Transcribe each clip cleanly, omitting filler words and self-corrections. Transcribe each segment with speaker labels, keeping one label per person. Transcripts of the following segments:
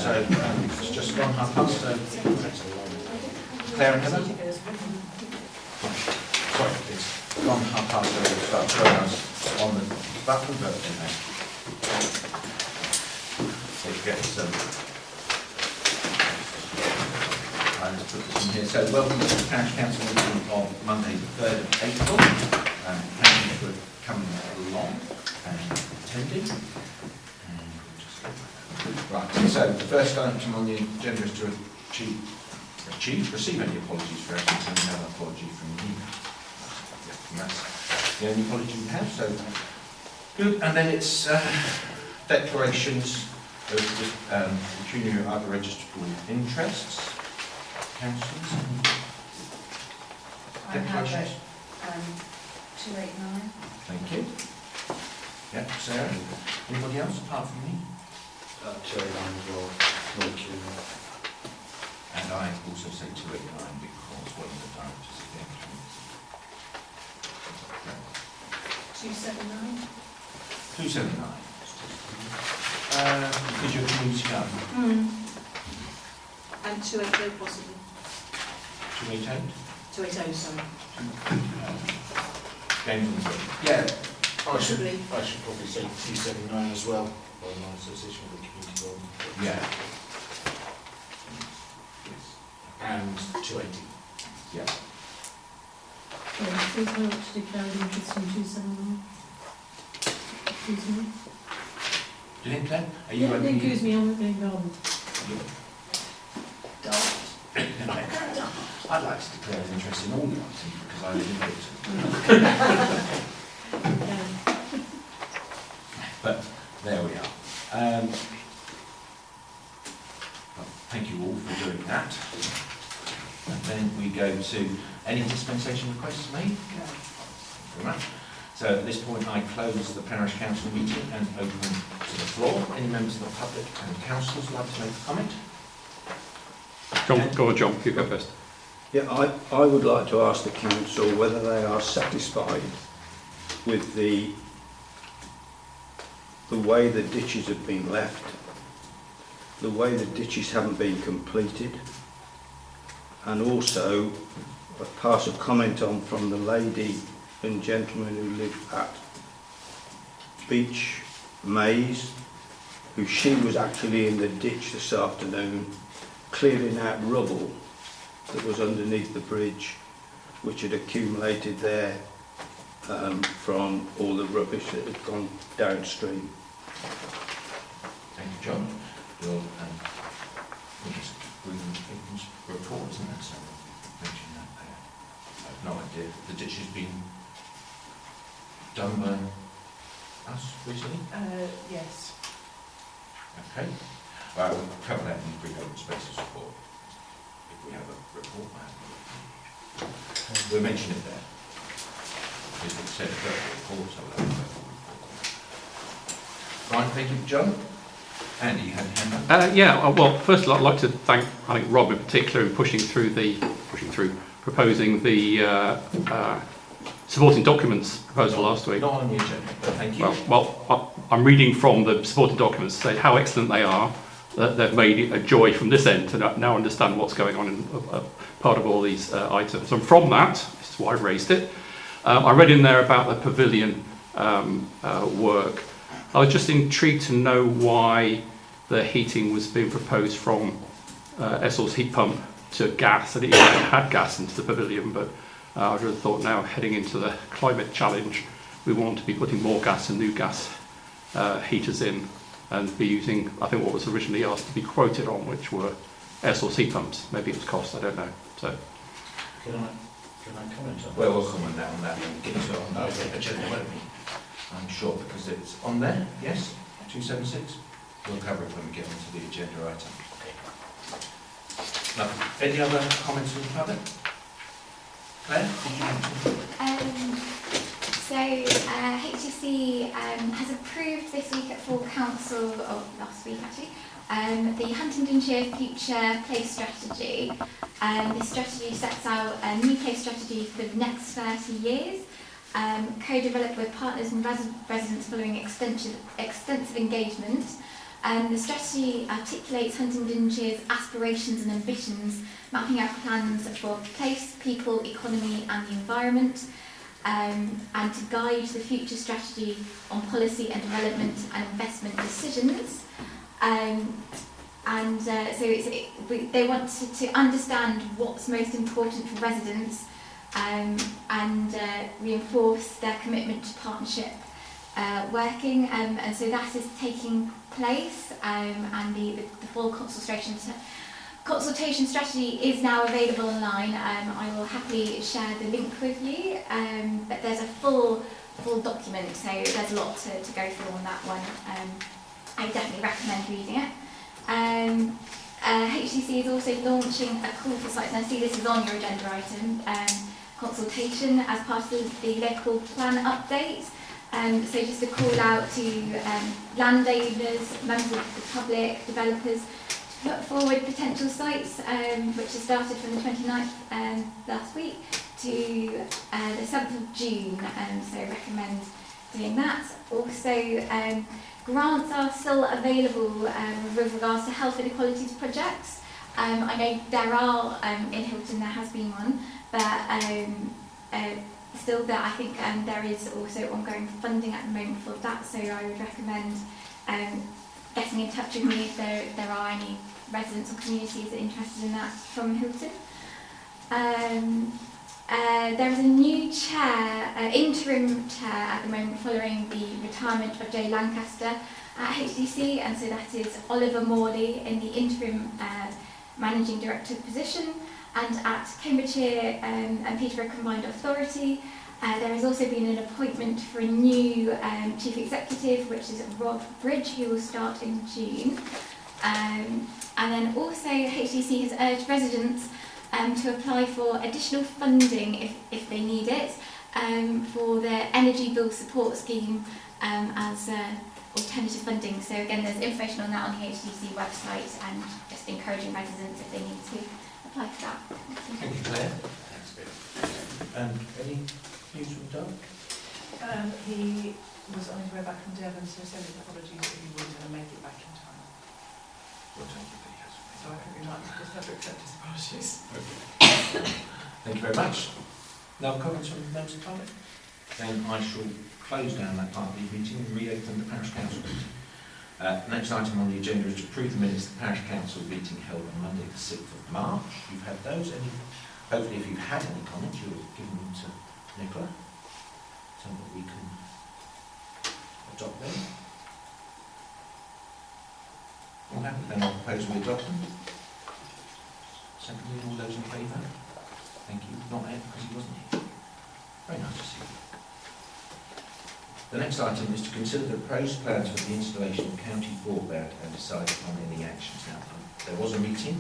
Speaker 1: So it's just gone half past. Claire and Heather? Sorry, it's gone half past, so we'll start throwing us on the button, but anyway. So you get some. Let's put this in here. So welcome to the Parish Council meeting of Monday the 3rd of April. Thank you for coming along and attending. Right, so the first item on the agenda is to receive any apologies for absence, and no apology from me. And that's the only apology we have, so good. And then it's declarations of pecuniary or other registrable interests. Councillors?
Speaker 2: I have it, 289.
Speaker 1: Thank you. Yeah, Sarah? Anybody else apart from me?
Speaker 3: 289 as well.
Speaker 1: And I also say 289 because one of the directors is there.
Speaker 2: 279.
Speaker 1: 279. Did your community come?
Speaker 2: And 280 possibly.
Speaker 1: 288?
Speaker 2: 280, sorry.
Speaker 1: Yeah.
Speaker 2: Possibly.
Speaker 3: I should probably say 279 as well, by my association with the community board.
Speaker 1: Yeah.
Speaker 3: And 280.
Speaker 1: Yeah.
Speaker 4: Please vote to declare an interest in 279. Excuse me.
Speaker 1: Do you think, Claire? Are you
Speaker 4: Yeah, excuse me, I'm being garden.
Speaker 1: I'd like to declare an interest in all the items because I live in it. But there we are. Well, thank you all for doing that. And then we go to any dispensation requests made? No. Thank you very much. So at this point I close the Parish Council meeting and open to the floor. Any members of the public and councillors like to make a comment?
Speaker 5: John, go on, John, you go first.
Speaker 6: Yeah, I would like to ask the council whether they are satisfied with the way the ditches have been left, the way the ditches haven't been completed, and also a pass a comment on from the lady and gentleman who live at Beach Maze, who she was actually in the ditch this afternoon clearing out rubble that was underneath the bridge, which had accumulated there from all the rubbish that had gone downstream.
Speaker 1: Thank you, John. Your report, isn't it? So mention that there. I have no idea. The ditch has been done by us recently?
Speaker 2: Yes.
Speaker 1: Okay. Right, we'll cover that in the pre-open spaces report. If we have a report, we'll mention it there. Because it said a verbal report, so we'll have a verbal report. Right, thank you, John. Andy, you had a hand up?
Speaker 5: Yeah, well, first of all, I'd like to thank, I think, Rob in particular, in proposing the supporting documents proposal last week.
Speaker 1: Not on the agenda, but thank you.
Speaker 5: Well, I'm reading from the supporting documents to say how excellent they are, that they've made it a joy from this end to now understand what's going on in part of all these items. And from that, this is why I raised it, I read in there about the pavilion work. I was just intrigued to know why the heating was being proposed from Essel's heat pump to gas, and it even had gas into the pavilion, but I would have thought now, heading into the climate challenge, we want to be putting more gas and new gas heaters in, and be using, I think, what was originally asked to be quoted on, which were Essel's heat pumps. Maybe it was cost, I don't know. So,
Speaker 3: Can I comment on that?
Speaker 1: Well, we'll comment on that and get it on the agenda, won't we? I'm sure, because it's on there, yes? 276? We'll cover it when we get onto the agenda item.
Speaker 3: Okay.
Speaker 1: Lovely. Any other comments from the public? Claire, did you mention?
Speaker 7: HTC has approved this week at full council, or last week actually, the Huntingdonshire Future Place Strategy. This strategy sets out a new place strategy for the next 30 years, co-developed with partners and residents following extensive engagement. The strategy articulates Huntingdonshire's aspirations and ambitions, mapping out plans for place, people, economy and the environment, and to guide the future strategy on policy and development and investment decisions. They want to understand what's most important for residents and reinforce their commitment to partnership working, and so that is taking place, and the full consultation strategy is now available online. I will happily share the link with you, but there's a full document, so there's a lot to go through on that one. I definitely recommend reading it. HCC is also launching a call for sites, and I see this is on your agenda item, consultation as part of the local plan update. So just a call out to landowners, members of the public, developers, to put forward potential sites, which has started from the 29th last week to the 7th of June, so recommend doing that. Also, grants are still available with regards to health inequalities projects. I know there are, in Hilton there has been one, but still there, I think there is also ongoing funding at the moment for that, so I would recommend getting in touch with me if there are any residents or communities that are interested in that from Hilton. There is a new chair, interim chair at the moment following the retirement of Jay Lancaster at HDC, and so that is Oliver Morley in the interim managing director position. And at Cambridgeshire and Peterborough Combined Authority, there has also been an appointment for a new chief executive, which is Rob Bridge, who will start in June. And then also HDC has urged residents to apply for additional funding if they need it for their energy bill support scheme as alternative funding. So again, there's information on that on the HDC website, and just encouraging residents if they need to apply for that.
Speaker 1: Thank you, Claire. That's good. Any news from Doug?
Speaker 2: He was on his way back from Devon, so he sent his apologies if he wasn't going to make it back in time.
Speaker 1: Well, thank you, Claire.
Speaker 2: So I think we might just have to accept his apologies.
Speaker 1: Okay. Thank you very much. Now, comments from members of the public? Then I shall close down that part of the meeting and reopen the Parish Council meeting. Next item on the agenda is to approve the minutes of the Parish Council meeting held on Monday the 6th of March. You've had those. Hopefully if you've had any comments, you'll give them to Nicola so that we can adopt them. All happy? Then I'll propose we adopt them. Secondly, all those in favour? Thank you. Not Ed, because he wasn't here. Very nice to see you. The next item is to consider the proposed plans for the installation of county broadband and decide upon any actions. Now, there was a meeting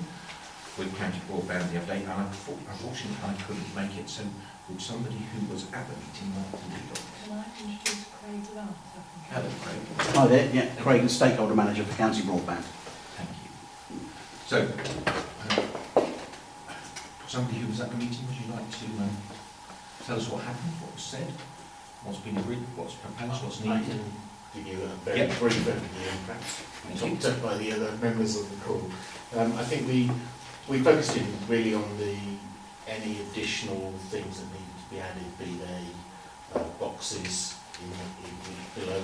Speaker 1: with county broadband the other day, and unfortunately I couldn't make it, so would somebody who was at the meeting like to lead on?
Speaker 2: Can I introduce Craig Lance?
Speaker 1: Hello, Craig.
Speaker 8: Hi there, yeah, Craig, the stakeholder manager for County Broadband.
Speaker 1: Thank you. So, somebody who was at the meeting, would you like to tell us what happened, what was said, what's been agreed, what's proposed, what's
Speaker 3: I
Speaker 1: needed?
Speaker 3: can give you a very brief overview, and perhaps talked up by the other members of the call. I think we focused in really on any additional things that needed to be added, be they boxes below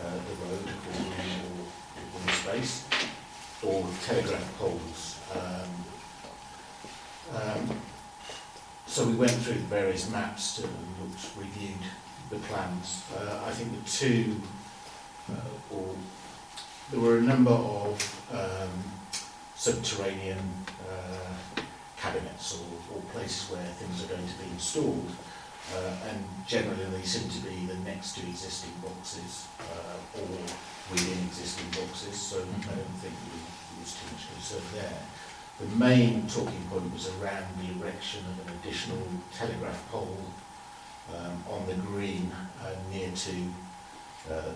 Speaker 3: the road or in space, or telegraph poles. So we went through the various maps and reviewed the plans. I think there were a number of subterranean cabinets or places where things are going to be installed, and generally they seem to be the next to existing boxes or within existing boxes, so I don't think there was too much concern there. The main talking point was around the erection of an additional telegraph pole on the green near to the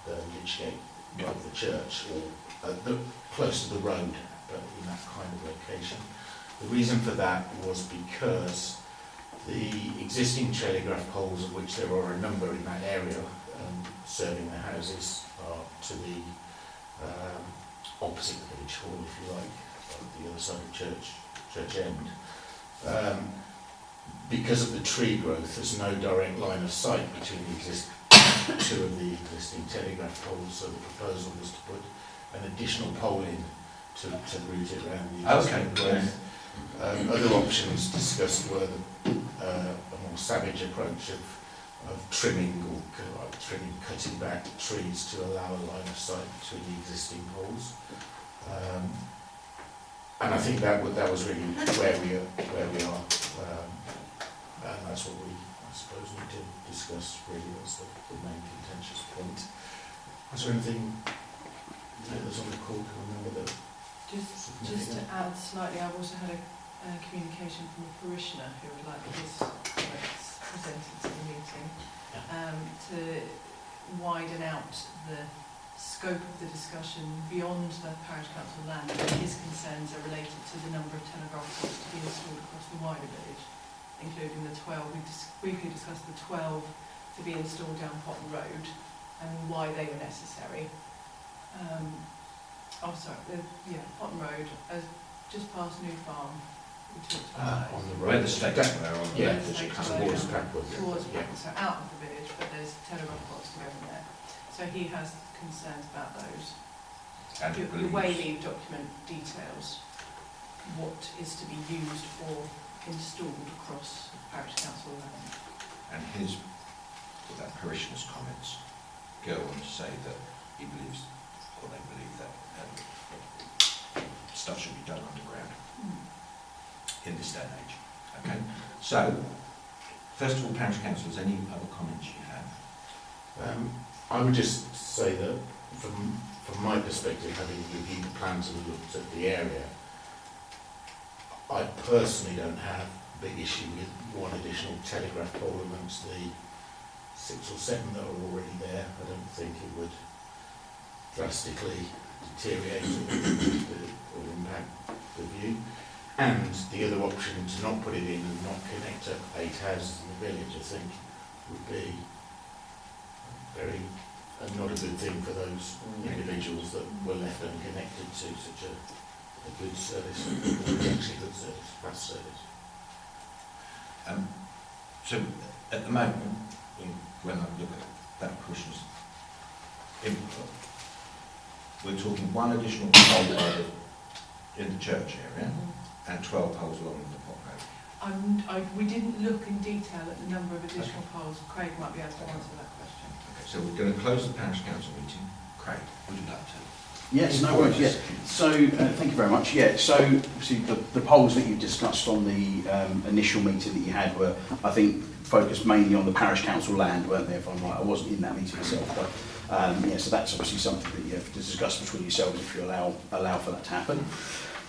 Speaker 3: Lichgate of the church, or close to the road, but in that kind of location. The reason for that was because the existing telegraph poles, of which there are a number in that area serving the houses, to the opposite the village hall, if you like, on the other side of Church End. Because of the tree growth, there's no direct line of sight between two of the existing telegraph poles, so the proposal was to put an additional pole in to route it around the existing growth. Other options discussed were a more savage approach of trimming or cutting back trees to allow a line of sight between the existing poles. And I think that was really where we are. And that's what we, I suppose, need to discuss. Really, that's the main contentious point. Was there anything that's on the call? Can I remember that?
Speaker 2: Just to add slightly, I've also had a communication from a parishioner who would like his comments presented to the meeting to widen out the scope of the discussion beyond the parish council land. His concerns are related to the number of telegraph poles to be installed across the wider village, including the 12. We briefly discussed the 12 to be installed down Potton Road and why they were necessary. Potton Road, just past New Farm. We talked about
Speaker 3: On the
Speaker 1: Where
Speaker 3: road.
Speaker 1: the stakes were on the
Speaker 3: Yeah,
Speaker 1: left as you come
Speaker 3: towards
Speaker 1: towards
Speaker 3: Packwood.
Speaker 2: towards
Speaker 3: Yeah.
Speaker 2: so out of the village, but there's telegraph poles to go in there. So he has concerns about those.
Speaker 1: and it
Speaker 2: The
Speaker 1: believes-
Speaker 2: Wayleave document details what is to be used or installed across parish council land.
Speaker 1: and his, with that parishioner's comments, go on to say that he believes, or they believe that stuff should be done underground in this day and age. Okay, so first of all, parish councillors, any other comments you have?
Speaker 3: I would just say that from my perspective, having reviewed the plans and looked at the area, I personally don't have a big issue with one additional telegraph pole amongst the 6 or 7 that are already there. I don't think it would drastically deteriorate or impact the view. And the other option, to not put it in and not connect up 8 houses in the village, I think would be not a good thing for those individuals that were left unconnected to such a good service, actually good service, fast service.
Speaker 1: So at the moment, when I look at that parishioner's input, we're talking one additional pole in the church area and 12 poles along the Pot Road.
Speaker 2: We didn't look in detail at the number of additional poles. Craig might be able to answer that question.
Speaker 1: Okay, so we're going to close the parish council meeting. Craig, would you like to?
Speaker 8: Yes, no worries, yeah. So, thank you very much. Yeah, so obviously the polls that you discussed on the initial meeting that you had were, I think, focused mainly on the parish council land, weren't they, if I'm right? I wasn't in that meeting myself, but yeah, so that's obviously something that you have to discuss between yourselves if you allow for that to happen.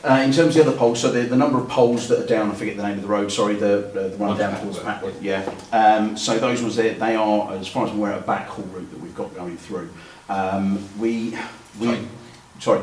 Speaker 8: In terms of the other polls, so the number of polls that are down, I forget the name of the road, sorry, the one down towards Packwood, yeah. So those ones there, they are, as far as I'm aware, a backhaul route that we've got going through. Sorry.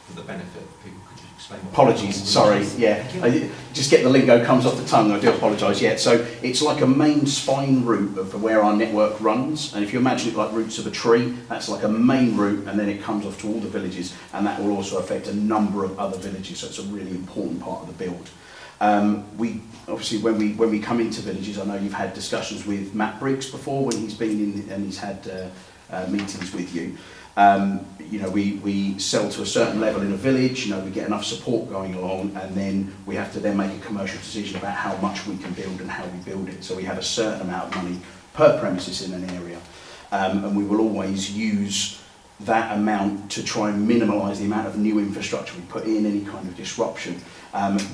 Speaker 1: For the benefit of people, could you explain what...
Speaker 8: Apologies, sorry, yeah. I just get the lingo comes off the tongue, I do apologise, yeah. So it's like a main spine route of where our network runs, and if you imagine it like roots of a tree, that's like a main route, and then it comes off to all the villages, and that will also affect a number of other villages, so it's a really important part of the build. We obviously, when we come into villages, I know you've had discussions with Matt Briggs before, when he's been in and he's had meetings with you. You know, we sell to a certain level in a village, you know, we get enough support going along, and then we have to then make a commercial decision about how much we can build and how we build it. So we have a certain amount of money per premises in an area, and we will always use that amount to try and minimise the amount of new infrastructure we put in, any kind of disruption.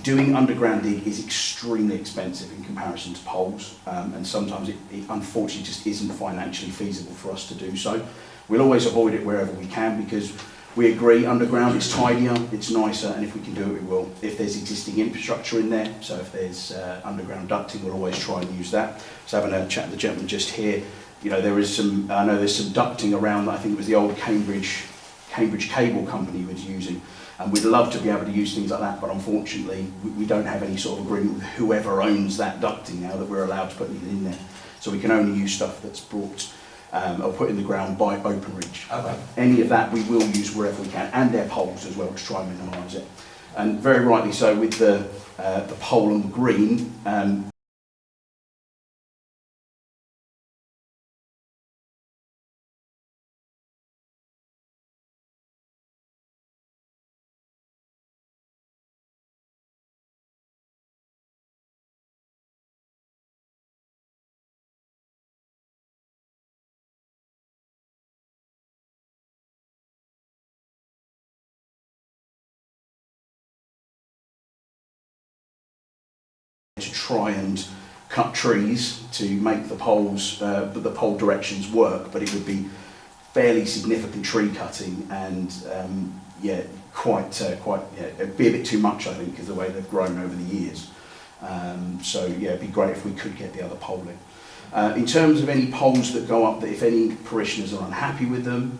Speaker 8: Doing underground dig is extremely expensive in comparison to poles, and sometimes it unfortunately just isn't financially feasible for us to do so. We'll always avoid it wherever we can, because we agree underground it's tidier, it's nicer, and if we can do it, we will. If there's existing infrastructure in there, so if there's underground ducting, we'll always try and use that. So having a chat with the gentleman just here, you know, there is some, I know there's some ducting around, I think it was the old Cambridge Cable Company was using, and we'd love to be able to use things like that, but unfortunately we don't have any sort of agreement with whoever owns that ducting now that we're allowed to put anything in there. So we can only use stuff that's brought are put in the ground by Openreach.
Speaker 1: Okay.
Speaker 8: Any of that we will use wherever we can, and their poles as well to try and minimise it. And very rightly so, with the pole and the green, to try and cut trees to make the poles, the pole directions work, but it would be fairly significant tree cutting and yeah, it'd be a bit too much, I think, because the way they've grown over the years. So yeah, it'd be great if we could get the other pole in. In terms of any poles that go up, that if any parishioners are unhappy with them,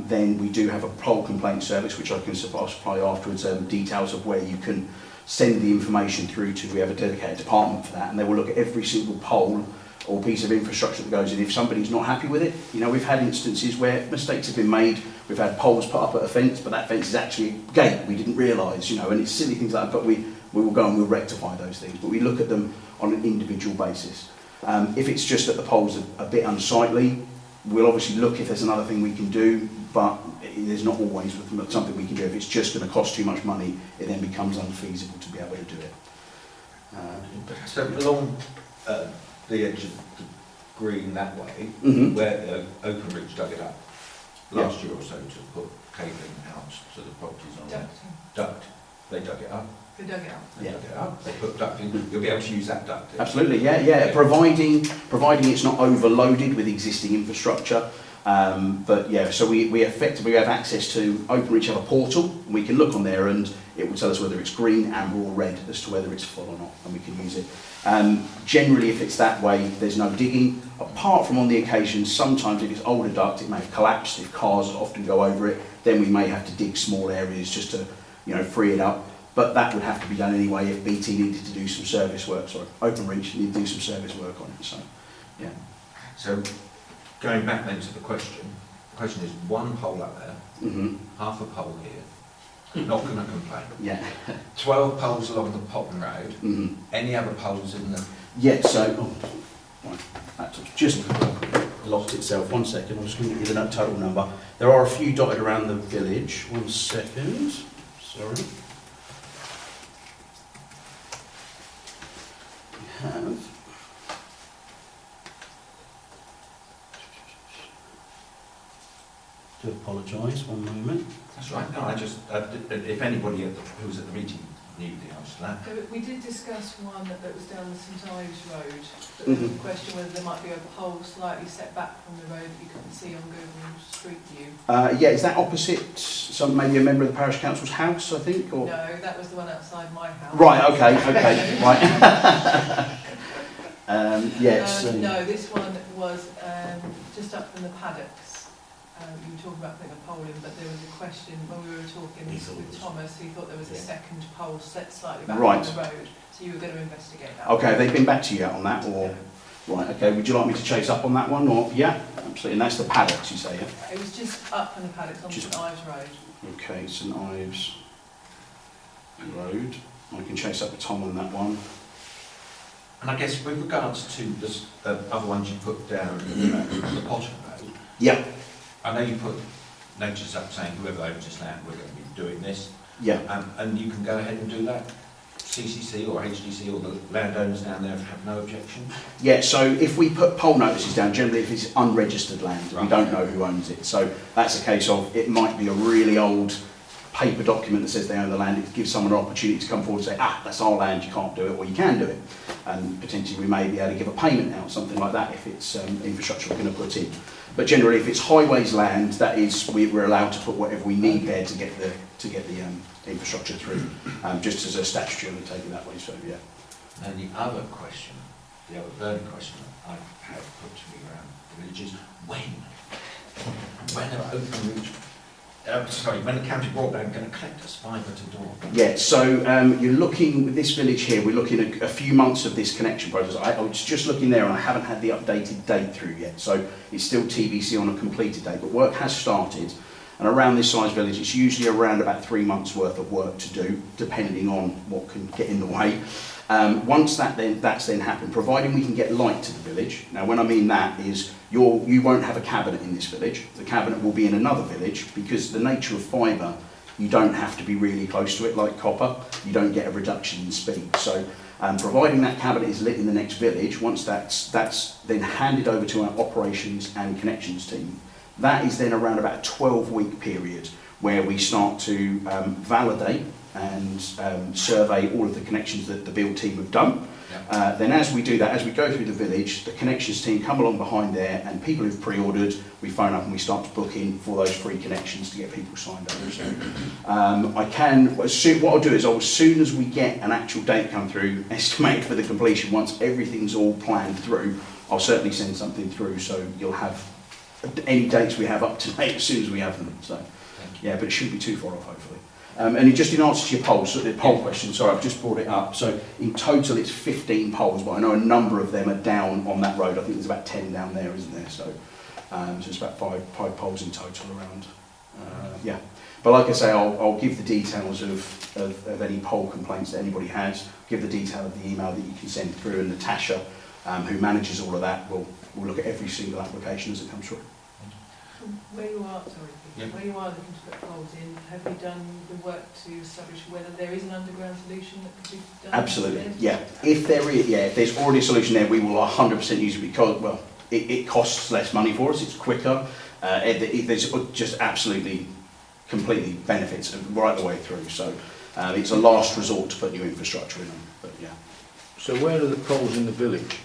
Speaker 8: then we do have a pole complaint service, which I can supply afterwards, details of where you can send the information through to. We have a dedicated department for that, and they will look at every single pole or piece of infrastructure that goes in. If somebody's not happy with it, you know, we've had instances where mistakes have been made. We've had poles put up at a fence, but that fence is actually a gate. We didn't realise, you know, and it's silly things like that, but we will go and we'll rectify those things. But we look at them on an individual basis. If it's just that the poles are a bit unsightly, we'll obviously look if there's another thing we can do, but there's not always something we can do. If it's just going to cost too much money, it then becomes unfeasible to be able to do it.
Speaker 1: So along the edge of the green that way, where Openreach dug it up last year or so to put cabling out to the properties on there. Duct. They dug it up.
Speaker 2: They dug it out.
Speaker 1: They dug it up. They put duct in. You'll be able to use that duct.
Speaker 8: Absolutely, yeah. Providing it's not overloaded with existing infrastructure. But yeah, so we effectively have access to Openreach, have a portal. We can look on there and it will tell us whether it's green, amber or red as to whether it's full or not, and we can use it. Generally, if it's that way, there's no digging, apart from on the occasion, sometimes if it's older duct, it may have collapsed. If cars often go over it, then we may have to dig small areas just to, you know, free it up. But that would have to be done anyway if BT needed to do some service work. Sorry, Openreach needed to do some service work on it. So, yeah.
Speaker 1: So, going back then to the question is one pole up there, half a pole here, not going to complain.
Speaker 8: Yeah.
Speaker 1: 12 poles along the Potton Road. Any other poles in the...
Speaker 8: Yeah, so, right, that's just locked itself. 1 second, I'm just going to give you the total number. There are a few dotted around the village. 1 second, sorry. We have... I do apologise, 1 moment.
Speaker 1: That's right. No, I just, if anybody who was at the meeting knew the answer to that.
Speaker 2: We did discuss one that was down the St Ives Road. But there was a question whether there might be a pole slightly set back from the road that you couldn't see on Google Street View.
Speaker 8: Yeah, is that opposite maybe a member of the parish council's house, I think? Or?
Speaker 2: No, that was the one outside my house.
Speaker 8: Right, okay, right. Yes.
Speaker 2: No, this one was just up from the paddocks. You were talking about putting a pole in, but there was a question when we were talking with Thomas, he thought there was a second pole set slightly back from the road, so you were going to investigate that. Okay,
Speaker 8: have they been back to you on that, or? Yeah. Right, okay, would you like me to chase up on that one, or? Yeah, absolutely, and that's the paddocks, you say, yeah?
Speaker 2: It was just up from the paddocks on St Ives Road.
Speaker 8: Okay, St Ives Road, I can chase up with Tom on that one.
Speaker 1: And I guess with regards to the other ones you put down the Potton Road,
Speaker 8: yeah.
Speaker 1: I know you put notices up saying whoever owns this land, we're going to be doing this.
Speaker 8: Yeah.
Speaker 1: And you can go ahead and do that. CCC or HDC or the landowners down there have no objection?
Speaker 8: Yeah, so if we put poll notices down, generally if it's unregistered land, we don't know who owns it. So that's a case of, it might be a really old paper document that says they own the land. It gives someone an opportunity to come forward and say, that's our land, you can't do it, or you can do it. And potentially we may be able to give a payment out, something like that, if it's infrastructure we're going to put in. But generally, if it's highways land, that is, we're allowed to put whatever we need there to get the infrastructure through, just as a statutory undertaking that way. So yeah.
Speaker 1: And the other question, the other burning question I have put to me around the village is when are Openreach Sorry, when the county broadband going to collect us fibre to door?
Speaker 8: Yeah, so you're looking, with this village here, we're looking at a few months of this connection process. I was just looking there and I haven't had the updated date through yet, so it's still TBC on a completed date, but work has started. And around this size village, it's usually around about 3 months worth of work to do, depending on what can get in the way. Once that's then happened, providing we can get light to the village. Now, when I mean that is you won't have a cabinet in this village. The cabinet will be in another village because the nature of fibre, you don't have to be really close to it like copper. You don't get a reduction in speed. So, providing that cabinet is lit in the next village, once that's then handed over to our operations and connections team, that is then around about a 12-week period where we start to validate and survey all of the connections that the build team have done.
Speaker 1: Yeah.
Speaker 8: Then as we do that, as we go through the village, the connections team come along behind there, and people who've pre-ordered, we phone up and we start to book in for those free connections to get people signed up. So, what I'll do is, as soon as we get an actual date come through, estimated for the completion, once everything's all planned through, I'll certainly send something through, so you'll have any dates we have up to date as soon as we have them. So, yeah, but it shouldn't be too far off, hopefully. And just in answer to your poll question, sorry, I've just brought it up. So in total it's 15 polls, but I know a number of them are down on that road. I think there's about 10 down there, isn't there? So, so it's about five polls in total around. Yeah. But like I say, I'll give the details of any poll complaints that anybody has, give the detail of the email that you can send through, and Natasha, who manages all of that, will look at every single application as it comes through.
Speaker 2: Where you are looking to put poles in, have you done the work to establish whether there is an underground solution that could be done?
Speaker 8: Absolutely, yeah. If there's already a solution there, we will 100% use it because, well, it costs less money for us, it's quicker, there's just absolutely, completely benefits right the way through. So it's a last resort to put new infrastructure in them, but yeah.
Speaker 6: So where are the poles in the village?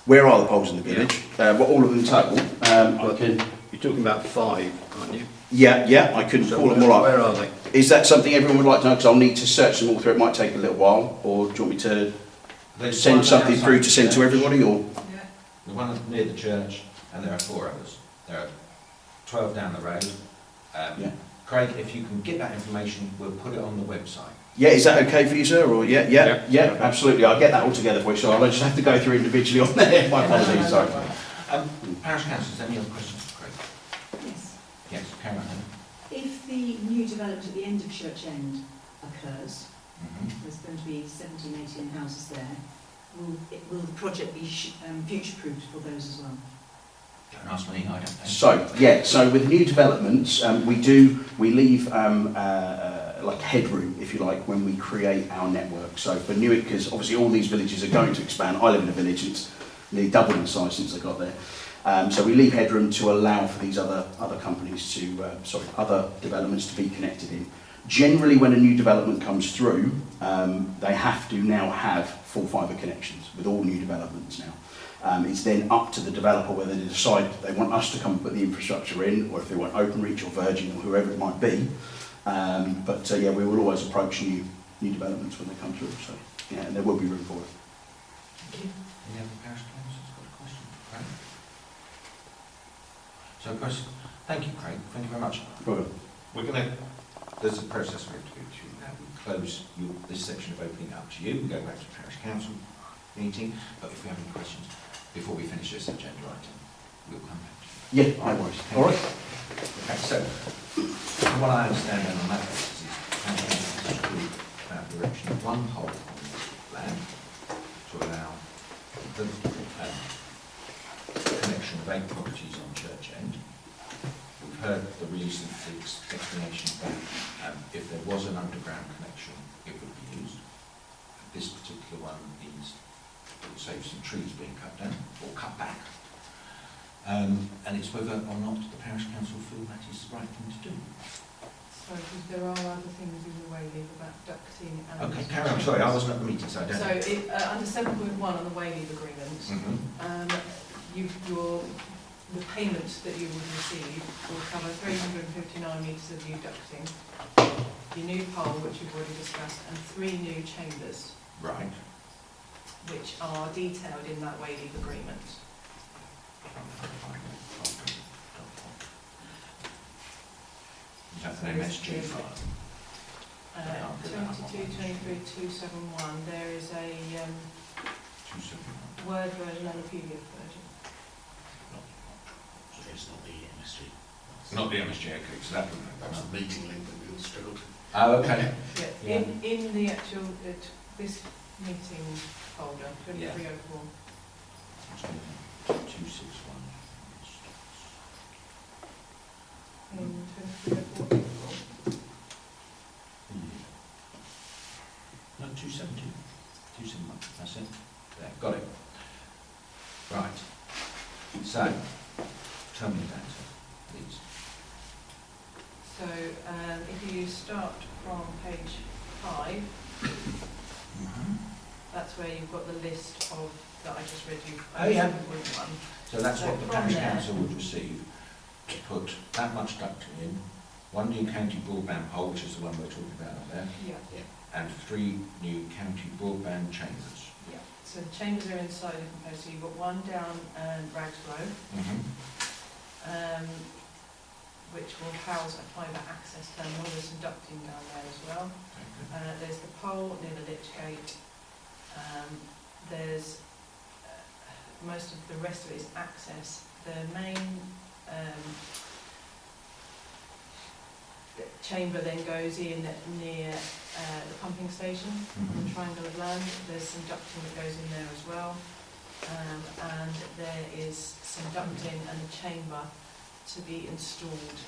Speaker 8: Where are the poles in the village? Well, all of them in total.
Speaker 6: You're talking about 5, aren't you?
Speaker 8: Yeah, I couldn't call them all up.
Speaker 6: Where are they?
Speaker 8: Is that something everyone would like to know? Because I'll need to search them all through. It might take a little while. Or do you want me to send something through to send to everybody? Or
Speaker 2: Yeah.
Speaker 1: The one near the church, and there are 4 others. There are 12 down the road.
Speaker 8: Yeah.
Speaker 1: Craig, if you can get that information, we'll put it on the website.
Speaker 8: yeah, is that okay for you, sir? Or yeah, absolutely. I'll get that all together for you. So I'll just have to go through individually on there. My apologies. Sorry.
Speaker 1: Parish councillors, any other questions for Craig?
Speaker 4: Yes.
Speaker 1: Yes, Karen.
Speaker 4: If the new development at the end of Church End occurs,
Speaker 1: Mm-hmm.
Speaker 4: there's going to be 17, 18 houses there, will the project be future-proofed for those as well?
Speaker 1: Don't ask me, I don't think.
Speaker 8: So with new developments, we leave like headroom, if you like, when we create our network. So for new, because obviously all these villages are going to expand. I live in a village, it's nearly doubled in size since I got there. So we leave headroom to allow for these other companies to, other developments to be connected in. Generally, when a new development comes through, they have to now have full fibre connections with all new developments now. It's then up to the developer whether they decide they want us to come and put the infrastructure in, or if they want Openreach or Virgin or whoever it might be. Yeah, we will always approach new developments when they come through. So yeah, and there will be room for it.
Speaker 2: Thank you.
Speaker 1: Any other parish councillors got a question? Craig? So, Chris, thank you, Craig. Thank you very much. We're going to. There's a process we have to go through now. We close this section of opening up to you. We go back to the parish council meeting. But if we have any questions before we finish this agenda item, we'll come back to you.
Speaker 8: Yeah, I was. All right.
Speaker 1: Okay, so from what I understand on that basis is the council has approved about the erection of 1 pole on this land to allow the connection of 8 properties on Church End. We've heard the recent explanation that if there was an underground connection, it would be used. This particular one means it would save some trees being cut down or cut back. And it's whether or not the parish council feel that is the right thing to do.
Speaker 2: So, because there are other things in the Wayleave about ducting and...
Speaker 1: Okay, Karen, I'm sorry, I wasn't at the meeting, so I don't know.
Speaker 2: So, under 7.1 on the Wayleave agreement, the payment that you would receive will cover 359 metres of new ducting, your new pole, which you've already discussed, and 3 new chambers.
Speaker 1: Right.
Speaker 2: Which are detailed in that Wayleave agreement.
Speaker 1: Is that an MSG file?
Speaker 2: 22-23-271, there is a
Speaker 1: 271.
Speaker 2: Word version and a PDF version.
Speaker 3: It's not the MSG.
Speaker 1: Not the MSG, okay, so that wouldn't
Speaker 3: That's the meeting link that we all struggled with.
Speaker 1: Oh, okay.
Speaker 2: Yeah, in the actual, this meeting folder, 2304.
Speaker 1: 261.
Speaker 2: In 2304.
Speaker 1: No, 270. 271, that's it. There, got it. Right. So, tell me about it, please.
Speaker 2: So, if you start from page 5, that's where you've got the list of, that I just read you.
Speaker 1: Oh, yeah.
Speaker 2: 7.1.
Speaker 1: So that's
Speaker 2: So
Speaker 1: what the
Speaker 2: from
Speaker 1: parish
Speaker 2: there-
Speaker 1: council would receive to put that much ducting in, one new county broadband pole, which is the one we're talking about up there,
Speaker 2: Yeah,
Speaker 1: and 3 new county broadband chambers.
Speaker 2: yeah. So the chambers are inside the compost. So you've got one down Ragslow, which will house a fibre access terminal. There's some ducting down there as well. There's the pole near the Litch Gate. There's most of the rest of it is access. The main chamber then goes in near the pumping station on the triangle of land. There's some ducting that goes in there as well. And there is some ducting and a chamber to be installed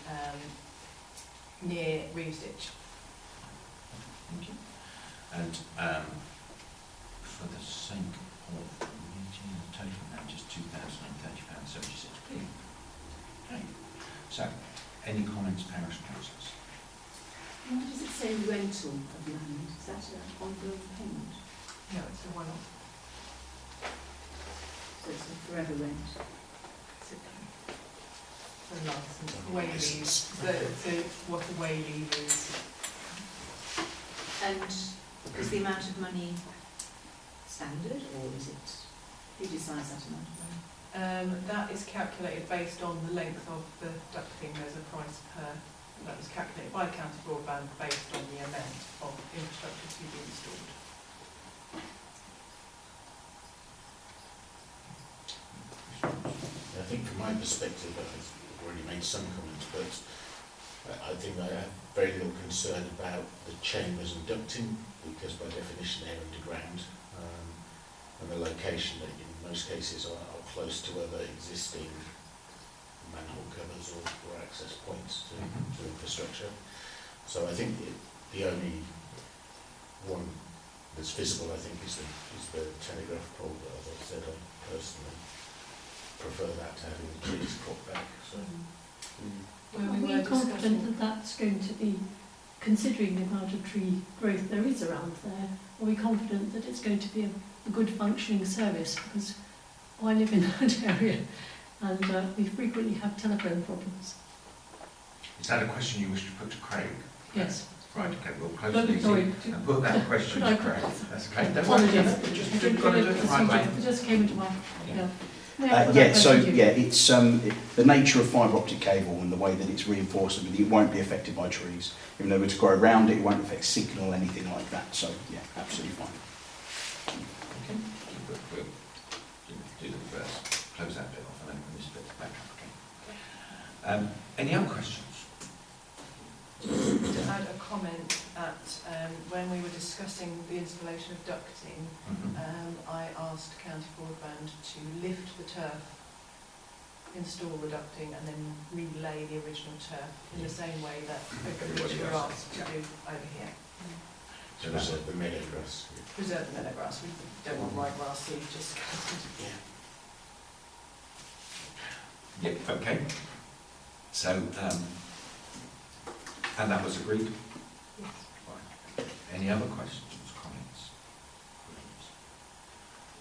Speaker 2: near Reevesditch.
Speaker 1: Thank you. And for the sake of meeting, the total amount is £2,030.76p. Okay. So, any comments, parish councillors?
Speaker 4: Why does it say rental of land? Is that an ongoing payment?
Speaker 2: No, it's a one-off.
Speaker 4: So it's a forever rent?
Speaker 2: The licence, wayleave, what a wayleave is.
Speaker 4: And is the amount of money standard, or is it, who decides that amount of money?
Speaker 2: That is calculated based on the length of the ducting. There's a price per, that was calculated by County Broadband based on the amount of infrastructure to be installed.
Speaker 3: I think from my perspective, I've already made some comments, but I think I have very little concern about the chambers and ducting, because by definition they're underground, and the location that in most cases are close to other existing manhole covers or access points to infrastructure. So I think the only one that's visible, I think, is the telegraph pole, but as I said, I personally prefer that to having the trees cropped back. So.
Speaker 2: When
Speaker 9: Are
Speaker 2: we
Speaker 9: we
Speaker 2: were
Speaker 9: confident
Speaker 2: discussing,
Speaker 9: that that's going to be, considering the amount of tree growth there is around there, are we confident that it's going to be a good functioning service? Because I live in that area and we frequently have telephone problems.
Speaker 1: Is that a question you wish to put to Craig?
Speaker 9: Yes.
Speaker 1: Right, okay, we'll close
Speaker 9: No,
Speaker 1: the meeting
Speaker 9: sorry.
Speaker 1: and put that question
Speaker 9: Could
Speaker 1: to
Speaker 9: I-
Speaker 1: Craig. That's okay. Don't
Speaker 9: Apologies.
Speaker 1: worry, just you've got to do it the right way.
Speaker 9: It just came into my...
Speaker 1: Yeah.
Speaker 8: It's the nature of fibre optic cable and the way that it's reinforced, it won't be affected by trees. Even though it's grow around it, it won't affect signal or anything like that. So yeah, absolutely fine.
Speaker 1: Okay, we'll do the reverse, close that bit off and then this bit back up again. Any other questions?
Speaker 2: to add a comment at when we were discussing the installation of ducting, I asked County Broadband to lift the turf, install the ducting and then relay the original turf in the same way that we were asked to do over here.
Speaker 3: So that's the meadow grass.
Speaker 2: Preserve the meadow grass. We don't want ryegrass seed just cut.
Speaker 1: Yeah, okay. So, and that was agreed?
Speaker 2: Yes.
Speaker 1: Right. Any other questions, comments? Queries?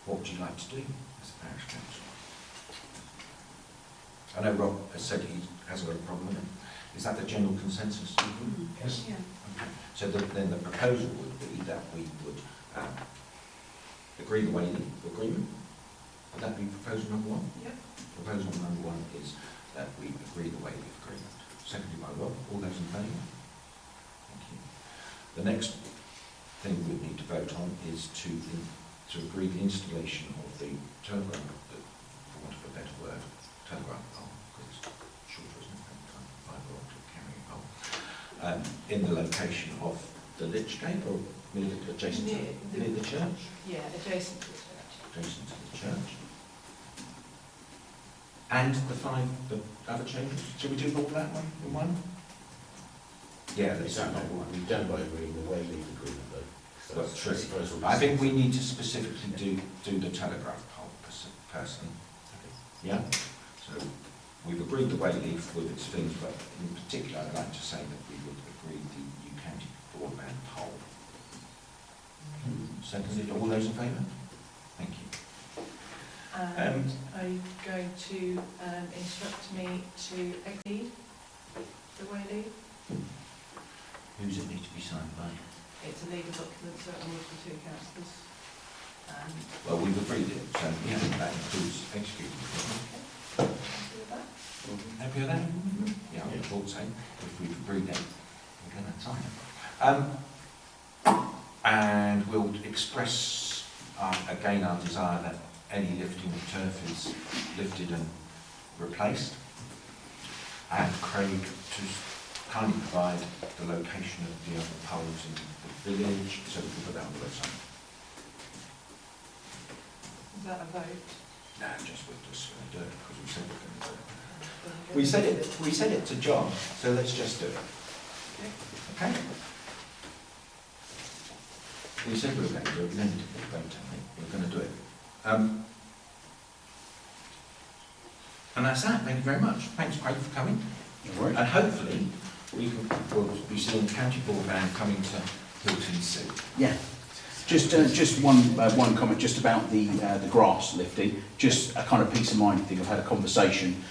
Speaker 1: What would you like to do as a parish council? I know Rob has said he hasn't got a problem with it. Is that the general consensus? Yes.
Speaker 2: Yeah.
Speaker 1: Okay. So then the proposal would be that we would agree the wayleave agreement. Would that be proposal number 1?
Speaker 2: Yep.
Speaker 1: Proposal number 1 is that we agree the wayleave agreement. seconded by Rob. All those in favour? Thank you. The next thing we need to vote on is to agree the installation of the telegraph, for want of a better word, telegraph pole, because it's shorter, isn't it, fibre optic carrying pole, in the location of the lich gate, or adjacent to the church?
Speaker 2: Yeah, adjacent to the church.
Speaker 1: Adjacent to the church. And the other changes, shall we do all that one in one? Yeah,
Speaker 3: Is
Speaker 1: that's
Speaker 3: that
Speaker 1: not
Speaker 3: not what
Speaker 1: one.
Speaker 3: we've done by agreeing the wayleave agreement though? So
Speaker 1: That's true.
Speaker 3: suppose we'll
Speaker 1: I think
Speaker 3: just-
Speaker 1: we need to specifically do the telegraph pole person. Yeah? So we've agreed the wayleave with its things, but in particular I'd like to say that we would agree the New County broadband pole. Seconded, all those in favour? Thank you.
Speaker 2: And are you going to instruct me to exceed the wayleave?
Speaker 1: Who's it need to be signed by?
Speaker 2: It's a legal document, so it needs the two councillors.
Speaker 1: Well, we've agreed it, so yeah, that includes executing.
Speaker 2: Okay, happy with that?
Speaker 1: Happy with that? Yeah, I would have thought so. If we've agreed it, we're going to sign it. And we'll express again our desire that any lifting of turf is lifted and replaced. And Craig to kindly provide the location of the other poles in the village, so we can put that on the website.
Speaker 2: Is that a vote?
Speaker 1: No, just we're just going to do it because we said we're going to do it. We said it to John, so let's just do it. Okay? We said we were going to do it, we then did the vote, I think. We're going to do it. And that's that. Thank you very much. Thanks, Craig, for coming.
Speaker 8: No worries.
Speaker 1: And hopefully we'll be seeing county broadband coming to Hilton soon.
Speaker 8: Yeah. Just one comment just about the grass lifting. Just a kind of peace of mind thing. I've had a conversation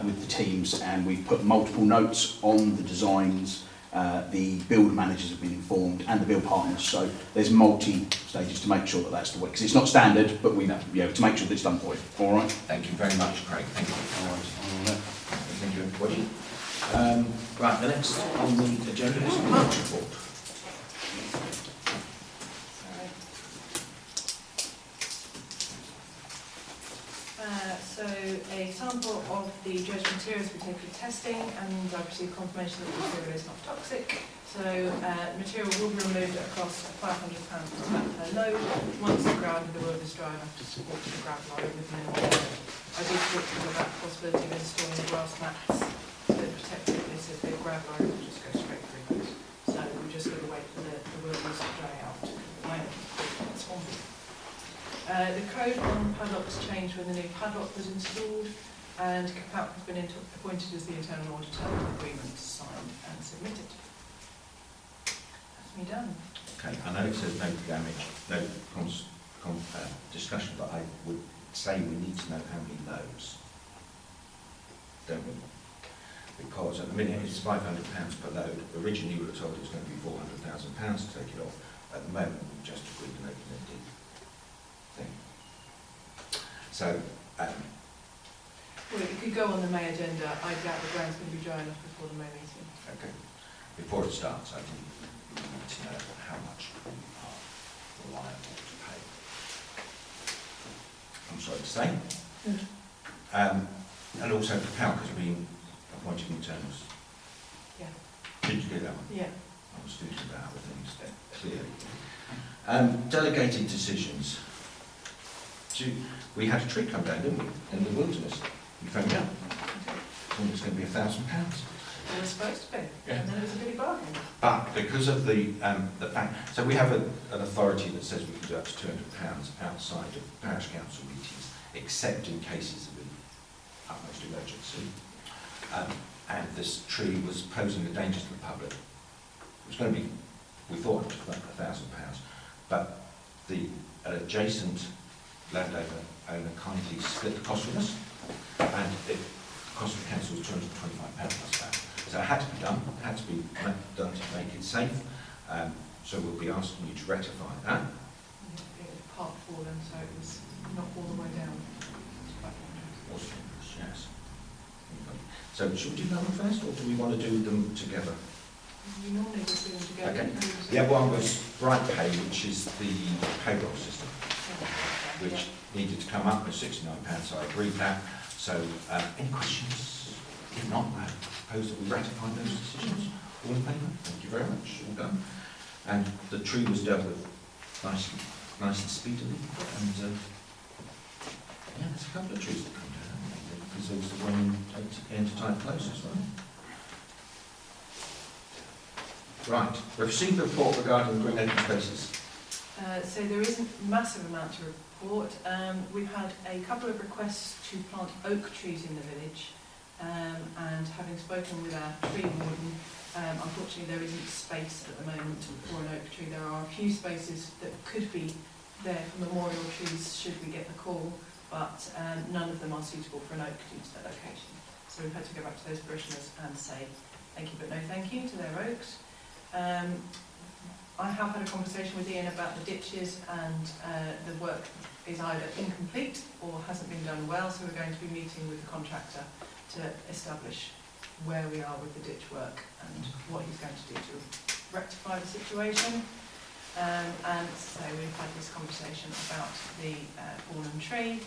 Speaker 8: with the teams, and we've put multiple notes on the designs. The build managers have been informed, and the build partners. So there's multi stages to make sure that that's the way, because it's not standard, but we know, to make sure that it's done for you. All right.
Speaker 1: Thank you very much, Craig. Thank you.
Speaker 8: All right.
Speaker 1: Thank you, everybody. Right, the next on the agenda is the Clerk's report.
Speaker 2: So a sample of the dredge materials we take for testing, and I've received confirmation that the material is not toxic. So material will be removed at a cost of £500 per load once the ground in the world is dry enough to support the grab line with minimal load. I did talk to them about the possibility of installing grass mats to protect this if the grab line will just go straight through those. So we're just going to wait for the wilderness to dry out. At the moment, it's swampy. The code on padlocks changed when the new padlock was installed, and CAPAC has been appointed as the internal auditor. Agreement signed and submitted. That's me done.
Speaker 1: Okay, I know it says no damage, no discussion, but I would say we need to know how many loads, don't we? Because at the minute it's £500 per load. Originally we were told it was going to be £400,000 to take it off. At the moment we've just agreed an open-ended thing. So,
Speaker 2: Well, it could go on the May agenda. I doubt the ground's going to be dry enough before the May meeting.
Speaker 1: okay, before it starts, I think we need to know how much we are reliable to pay. I'm sorry to say. And also CAPAC has been appointed internals.
Speaker 2: Yeah.
Speaker 1: Did you do that one?
Speaker 2: Yeah.
Speaker 1: I was thinking about other things there, clearly. Delegated decisions. We had a tree come down, didn't we, in the wilderness? You phoned me up. It was going to be £1,000.
Speaker 2: It was supposed to be,
Speaker 1: Yeah.
Speaker 2: and then it was a big bargain.
Speaker 1: But because of the fact, so we have an authority that says we can do up to £200 outside of parish council meetings, except in cases of utmost emergency. And this tree was posing a danger to the public. It was going to be, we thought it was about £1,000, but the adjacent landowner owner kindly split the cost with us, and the cost of the council was £225 plus that. So it had to be done, it had to be done to make it safe. So we'll be asking you to rectify that.
Speaker 2: It was part fallen, so it was not all the way down.
Speaker 1: Yes. So should we do that one first, or do we want to do them together?
Speaker 2: You normally just do them together.
Speaker 1: Okay. The other one was BrightPay, which is the payroll system, which needed to come up with £69, so I agreed that. So, any questions? If not, I propose that we ratify those decisions. All in favour? Thank you very much. All done. And the tree was dealt with nice and speedily. And yeah, there's a couple of trees that come down, because there was the one into time close as well. Right, we've received the report regarding green open spaces.
Speaker 2: So there isn't a massive amount to report. We've had a couple of requests to plant oak trees in the village, and having spoken with our tree warden, unfortunately there isn't space at the moment for an oak tree. There are a few spaces that could be there for memorial trees should we get the call, but none of them are suitable for an oak due to their location. So we've had to go back to those parishioners and say thank you but no thank you to their oaks. I have had a conversation with Ian about the ditches, and the work is either incomplete or hasn't been done well, so we're going to be meeting with the contractor to establish where we are with the ditch work and what he's going to do to rectify the situation. And so we've had this conversation about the fallen tree,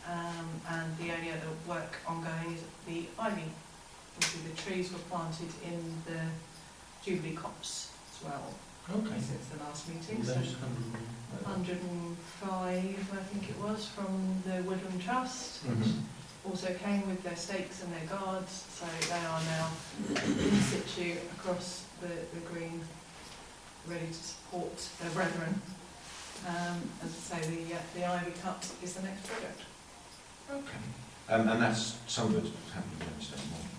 Speaker 2: and the only other work ongoing is the ivy. Obviously the trees were planted in the Jubilee copse as well,
Speaker 1: Okay.
Speaker 2: since the last meeting.
Speaker 1: All
Speaker 2: So
Speaker 1: those
Speaker 2: 105, I think it was, from the Woodland Trust, which also came with their stakes and their guards, so they are now in situ across the green, ready to support their brethren. As I say, the ivy cut is the next project.
Speaker 1: Okay. And that's some of it happening Wednesday morning.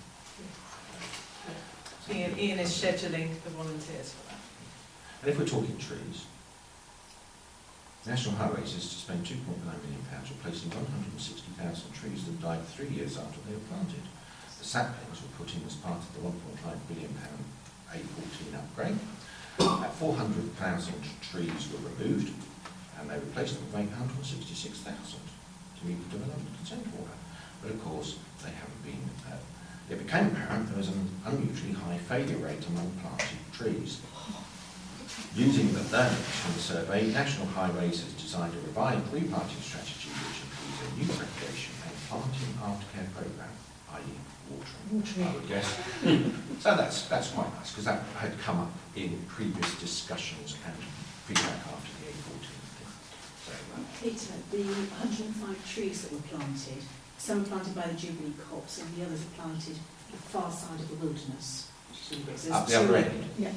Speaker 2: Ian is scheduling the volunteers for that.
Speaker 1: And if we're talking trees, National Highways is to spend £2.9 million replacing 160,000 trees that died 3 years after they were planted. The saplings were put in as part of the £1.9 billion A14 upgrade. 400,000 trees were removed, and they replaced them with 866,000 to meet the development consent order. But of course, they haven't been. It became apparent there was an unusually high failure rate among planted trees. Using the learnings from the survey, National Highways has designed a revised replanting strategy which includes a new recreation and planting aftercare programme, i.e. watering, I would guess. So that's quite nice, because that had come up in previous discussions and feedback after the A14 thing. So,
Speaker 4: Peter, the 105 trees that were planted, some are planted by the Jubilee copse and the others are planted at the far side of the wilderness, which is really great. So
Speaker 1: up
Speaker 4: there's
Speaker 1: the other
Speaker 4: two-
Speaker 1: end,
Speaker 9: Yeah.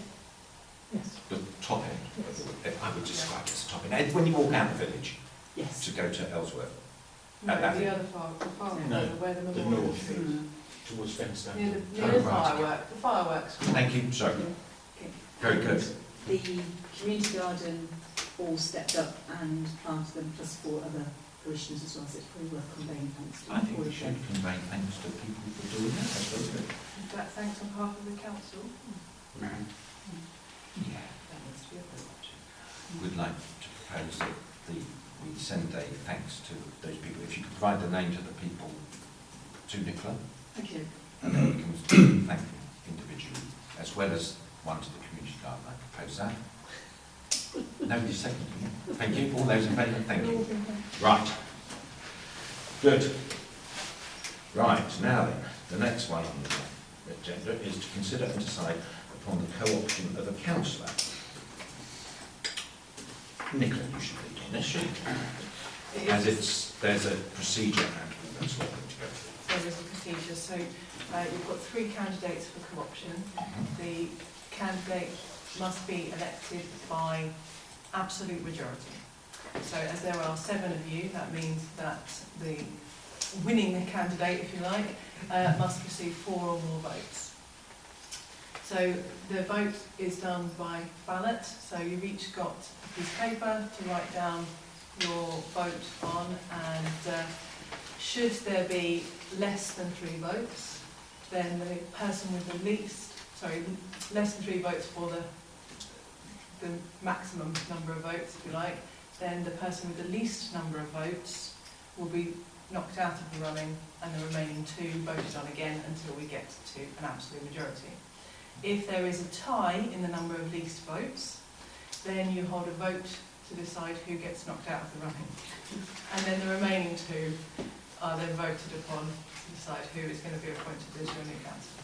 Speaker 9: Yes.
Speaker 1: the top end,
Speaker 9: Yes.
Speaker 1: I would describe it as the top end. And when you walk out the village
Speaker 4: Yes.
Speaker 1: to go to Ellsworth,
Speaker 2: No,
Speaker 1: At that
Speaker 2: the
Speaker 1: end.
Speaker 2: other far,
Speaker 3: No,
Speaker 2: where the
Speaker 3: the
Speaker 2: memorial
Speaker 3: north.
Speaker 2: is.
Speaker 4: Mm.
Speaker 3: Towards Fenstown.
Speaker 2: Near the
Speaker 1: Oh, right.
Speaker 2: fireworks.
Speaker 1: thank you, sorry,
Speaker 4: Okay.
Speaker 1: very good.
Speaker 4: The community garden all stepped up and planted them, plus 4 other parishioners as well, so it's probably worth conveying thanks to
Speaker 1: I think
Speaker 4: all
Speaker 1: we
Speaker 4: of
Speaker 1: should
Speaker 4: them.
Speaker 1: convey thanks to people for doing that, that's very good.
Speaker 2: Is that thanks on behalf of the council?
Speaker 1: Yeah.
Speaker 2: That needs to be approved.
Speaker 1: Would like to propose that we send a thanks to those people. If you could provide the names of the people to Nicola,
Speaker 4: Thank you.
Speaker 1: and then we can thank them individually, as well as one to the community garden. I propose that. Nobody's seconding it. Thank you. All those in favour? Thank you. Right. Good. Right, now then, the next one on the agenda is to consider and decide upon the co-option of a councillor. Nicola, you should lead on this, shouldn't you? As there's a procedure and all that sort of thing to go through.
Speaker 2: There is a procedure, so you've got 3 candidates for co-option. The candidate must be elected by absolute majority. So as there are 7 of you, that means that the winning candidate, if you like, must receive 4 or more votes. So the vote is done by ballot, so you've each got a piece of paper to write down your vote on, and should there be less than 3 votes, then the person with the least, less than 3 votes for the maximum number of votes, if you like, then the person with the least number of votes will be knocked out of the running, and the remaining 2 voted on again until we get to an absolute majority. If there is a tie in the number of least votes, then you hold a vote to decide who gets knocked out of the running. And then the remaining 2 are then voted upon to decide who is going to be appointed as your new councillor.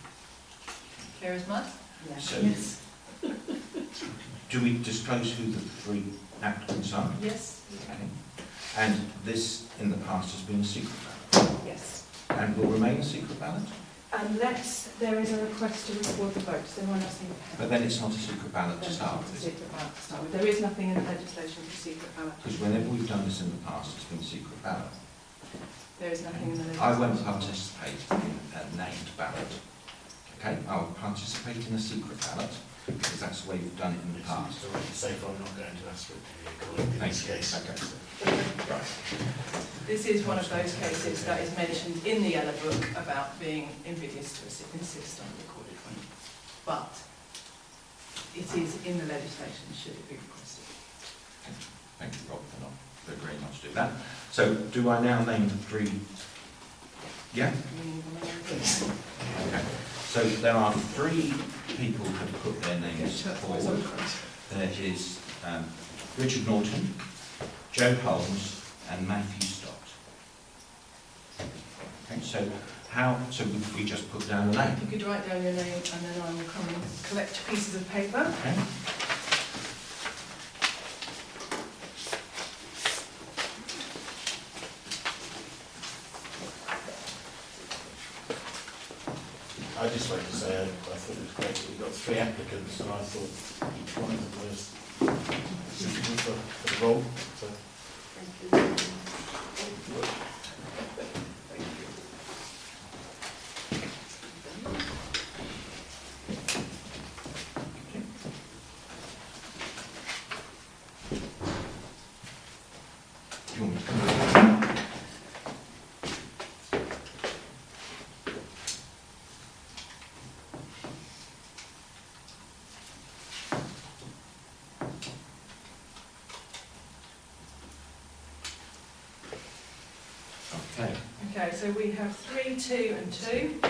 Speaker 2: Clear as mud?
Speaker 4: Yeah.
Speaker 1: So,
Speaker 2: Yes.
Speaker 1: do we disclose who the 3 applicants are?
Speaker 2: Yes.
Speaker 1: Okay. And this, in the past, has been a secret ballot,
Speaker 2: Yes.
Speaker 1: and will remain a secret ballot?
Speaker 2: Unless there is a request to record the votes, then one has to
Speaker 1: But then it's not a secret ballot to start with.
Speaker 2: secret ballot to start with. There is nothing in the legislation for secret ballot.
Speaker 1: Because whenever we've done this in the past, it's been a secret ballot.
Speaker 2: There is nothing in the legislation.
Speaker 1: I won't participate in a named ballot. Okay, I'll participate in a secret ballot, because that's the way we've done it in the past.
Speaker 3: So I'm safe, I'm not going to ask for it to be recorded in
Speaker 1: Thank
Speaker 3: this
Speaker 1: you.
Speaker 3: case.
Speaker 1: Okay. Right.
Speaker 2: This is one of those cases that is mentioned in the yellow book about being invidious to insist on a recorded one. But it is in the legislation, should it be requested.
Speaker 1: Thank you, Rob, for not agreeing not to do that. So, do I now name the 3? Yeah? Okay. So, there are 3 people who have put their names forward. There is Richard Norton, Joe Holmes, and Matthew Stott. Okay, so we just put down a name.
Speaker 2: You could write down your name and then I will come and collect pieces of paper.
Speaker 1: Okay.
Speaker 3: I'd just like to say I thought it was great that we got 3 applicants, and I thought each one of them was suitable for the role. So.
Speaker 1: Do you want me to come? Okay.
Speaker 2: Okay, so we have 3, 2 and 2.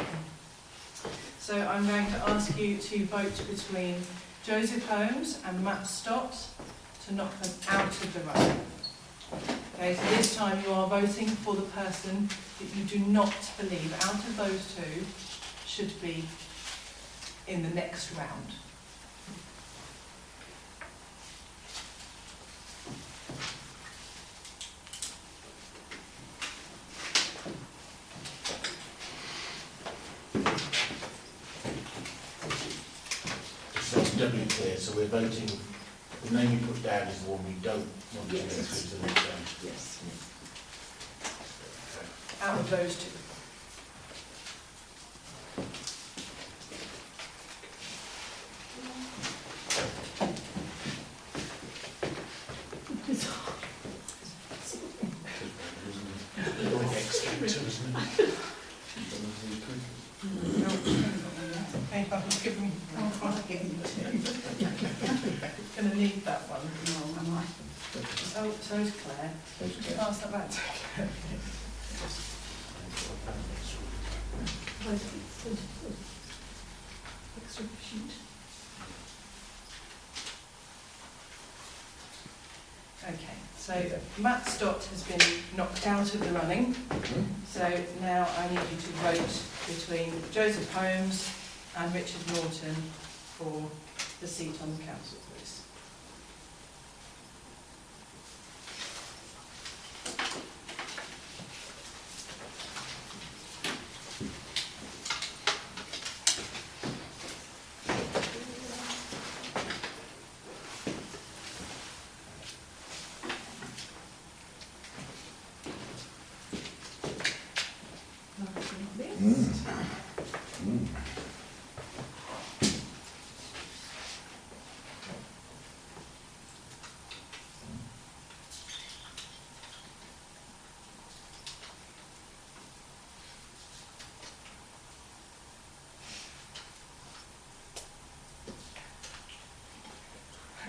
Speaker 2: So I'm going to ask you to vote between Joseph Holmes and Matt Stott to knock them out of the running. Okay, so this time you are voting for the person that you do not believe out of those 2 should be in the next round.
Speaker 3: So it's doubly clear, so we're voting, the name you put down is the one we don't want to go
Speaker 2: Yes.
Speaker 3: through to the next round.
Speaker 2: Yes. Out of those 2. Going to need that one. Oh, so is Claire. Pass that back to Claire.
Speaker 9: Extra sheet.
Speaker 2: Okay, so Matt Stott has been knocked out of the running. So now I need you to vote between Joseph Holmes and Richard Norton for the seat on the council, please.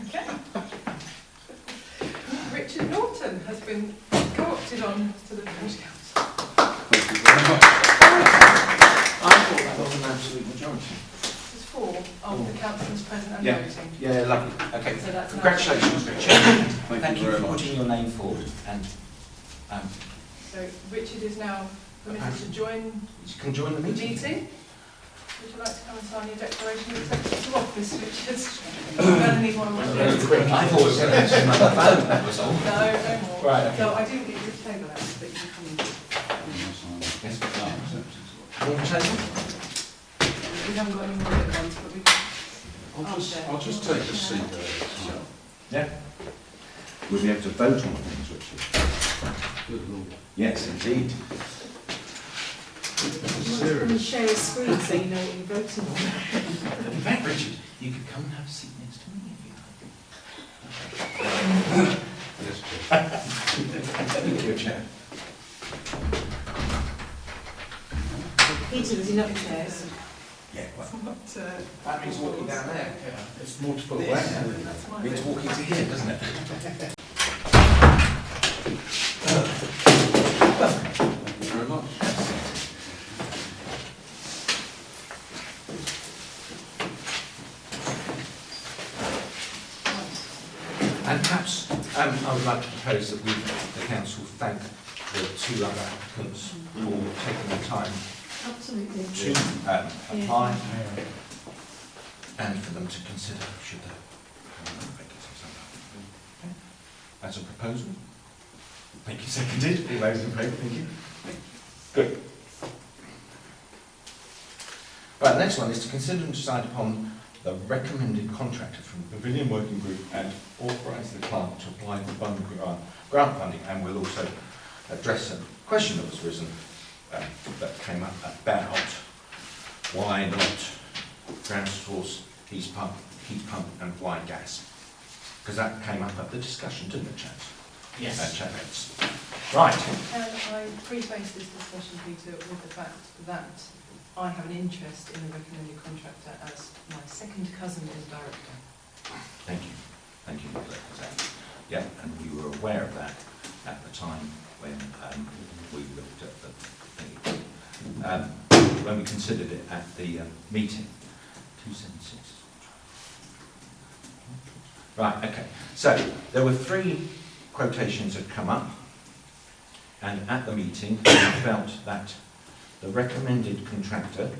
Speaker 2: Okay. Richard Norton has been co-opted on to the Parish Council.
Speaker 1: absolute majority.
Speaker 2: There's 4 of the councillors present and
Speaker 1: Yeah.
Speaker 2: voting.
Speaker 1: Yeah, lovely. Okay.
Speaker 2: So that's
Speaker 1: Congratulations, Richard.
Speaker 8: Thank you
Speaker 1: for
Speaker 8: very much.
Speaker 1: putting your name forward. And
Speaker 2: So Richard is now permitted to join
Speaker 1: you can join the
Speaker 2: the
Speaker 1: meeting.
Speaker 2: meeting. Would you like to come and sign your declaration of acceptance of office, Richard? You don't need one more.
Speaker 3: Very
Speaker 2: No,
Speaker 3: quick.
Speaker 1: I thought it was going to be another phone, that was all.
Speaker 2: no more.
Speaker 1: Right, okay.
Speaker 2: So I didn't get you to table that, but you can come in.
Speaker 1: Yes, Warm table?
Speaker 2: We haven't got any more little ones, but we
Speaker 10: I'll just take a seat there.
Speaker 1: Yeah. We'll be able to vote on things, Richard.
Speaker 10: Good Lord.
Speaker 1: Yes, indeed.
Speaker 4: Come and share a screen so you know what you're voting on.
Speaker 1: In fact, Richard, you could come and have a seat next to me if you like.
Speaker 10: Yes, Chair.
Speaker 1: Thank you, Chair.
Speaker 4: Peter, there's enough chairs.
Speaker 1: Yeah, well,
Speaker 2: not,
Speaker 1: that means walking down there.
Speaker 3: It's more to put away.
Speaker 2: that's my
Speaker 1: Means
Speaker 2: vote.
Speaker 1: walking to here, doesn't it?
Speaker 10: Thank you very much.
Speaker 1: And perhaps I would like to propose that we, the council, thank the 2 other applicants for taking the time
Speaker 9: Absolutely.
Speaker 1: to apply and for them to consider should there vacancies. Okay. As a proposal. Thank you, seconded. All those in favour, thank you. Good. Right, the next one is to consider and decide upon the recommended contractor from the Pavilion Working Group and authorise the clerk to apply for grant funding, and we'll also address a question that was risen that came up about why not ground source heat pump and why gas, because that came up at the discussion, didn't it, chaps?
Speaker 3: Yes.
Speaker 1: Chaps. Right.
Speaker 2: Can I preface this discussion, Peter, with the fact that I have an interest in the recommended contractor as my second cousin is director.
Speaker 1: Thank you. Thank you, Nicola, for that. Yeah, and we were aware of that at the time when we looked at the thing, when we considered it at the meeting. 276. Right, okay. So there were 3 quotations that come up, and at the meeting we felt that the recommended contractor,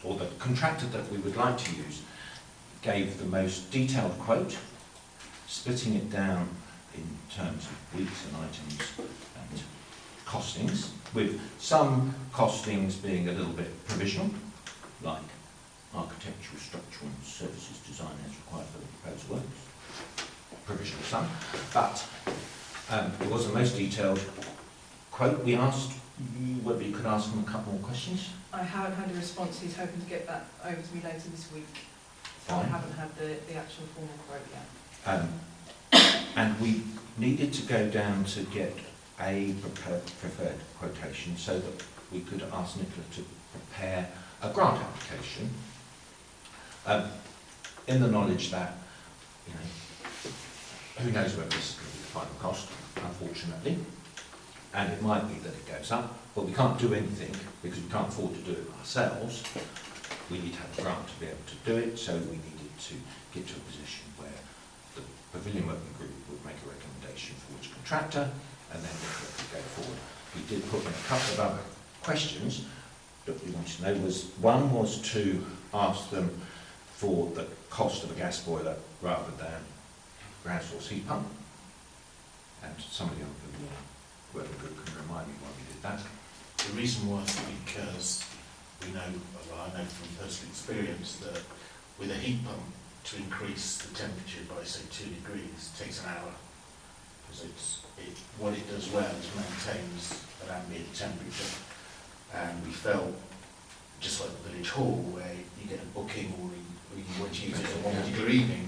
Speaker 1: or the contractor that we would like to use, gave the most detailed quote, splitting it down in terms of weeks and items and costings, with some costings being a little bit provisional, like architectural, structural and services design as required for the proposed works. Provisional some, but it was the most detailed quote. We asked you whether you could ask him a couple more questions.
Speaker 2: I haven't had a response. He's hoping to get that over to me later this week. So I
Speaker 1: Fine.
Speaker 2: haven't had the actual formal quote yet.
Speaker 1: And we needed to go down to get a preferred quotation so that we could ask Nicola to prepare a grant application, in the knowledge that, you know, who knows whether this is going to be the final cost, unfortunately, and it might be that it goes up, but we can't do anything because we can't afford to do it ourselves. We need to have a grant to be able to do it, so we needed to get to a position where the Pavilion Working Group would make a recommendation for which contractor, and then Nicola could go forward. We did put in a couple of other questions that we wanted to know. One was to ask them for the cost of a gas boiler rather than ground source heat pump, and somebody on the Working Group can remind me why we did that.
Speaker 3: The reason was because we know, well, I know from personal experience, that with a heat pump, to increase the temperature by say 2 degrees takes an hour, because what it does well is maintains an ambient temperature, and we felt, just like the village hall, where you get a booking or you want to use it at 1 degree evening,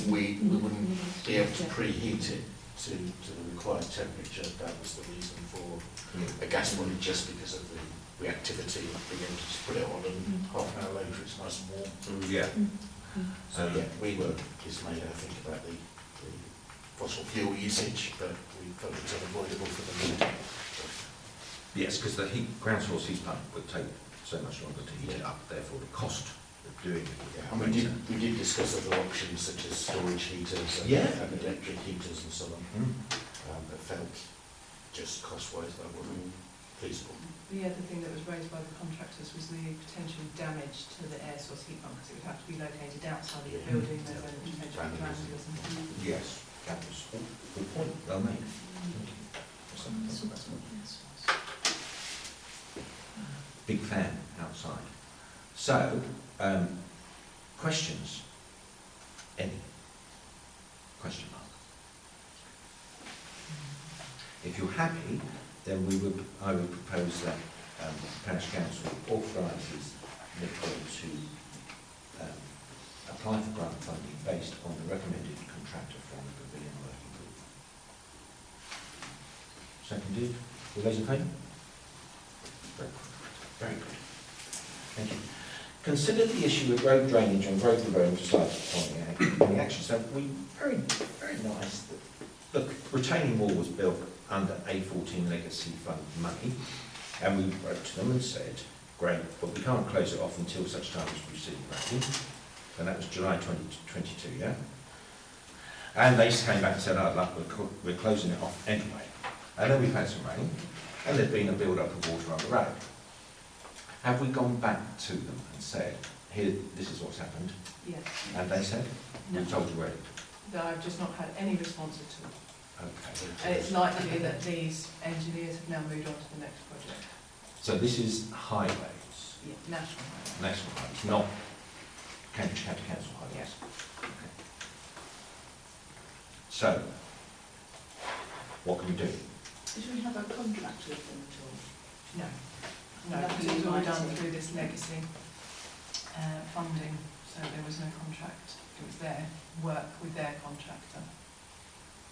Speaker 3: we wouldn't be able to preheat it to the required temperature. That was the reason for a gas boiler, just because of the reactivity, being able to just put it on and half an hour later it's nice and warm.
Speaker 1: Yeah.
Speaker 3: So yeah, we were dismayed, I think, about the fossil fuel usage, but we felt it was unavoidable for the meeting.
Speaker 1: Yes, because the ground source heat pump would take so much longer to heat it up, therefore the cost of doing it would
Speaker 3: And we did discuss other options such as storage heaters and,
Speaker 1: Yeah.
Speaker 3: and electric heaters and so on. But felt just cost-wise that wasn't feasible.
Speaker 2: The other thing that was raised by the contractors was the potential damage to the air source heat pump, because it would have to be located outside of the
Speaker 3: Yeah.
Speaker 2: building, there's a potential
Speaker 3: Vandalism.
Speaker 2: vandalism.
Speaker 1: Yes, that was a good point, well made. Something to think about. Big fan outside. So, questions? Any? Question mark? If you're happy, then I would propose that Parish Council authorises Nicola to apply for grant funding based on the recommended contractor from the Pavilion Working Group. Seconded. All those in favour? Very good. Thank you. Consider the issue of road drainage on Grosvenor Road and decided on the action. So very nice that the retaining wall was built under A14 Legacy Fund money, and we wrote to them and said, great, but we can't close it off until such time as we receive backing. And that was July 2022, yeah? And they came back and said, oh, look, we're closing it off anyway. And then we've had some rain, and there's been a build-up of water on the road. Have we gone back to them and said, here, this is what's happened?
Speaker 2: Yes.
Speaker 1: And they said,
Speaker 2: No.
Speaker 1: we've told you already.
Speaker 2: That I've just not had any response at all.
Speaker 1: Okay.
Speaker 2: And it's likely that these engineers have now moved on to the next project.
Speaker 1: So this is highways,
Speaker 2: Yeah, national highway.
Speaker 1: national highways, not Cambridge County Council highways. Okay. So, what can we do?
Speaker 4: Did we have a contract with them at all?
Speaker 2: No. No,
Speaker 4: Nothing
Speaker 2: because it was all
Speaker 4: in
Speaker 2: done
Speaker 4: writing.
Speaker 2: through this legacy funding, so there was no contract. It was their work with their contractor.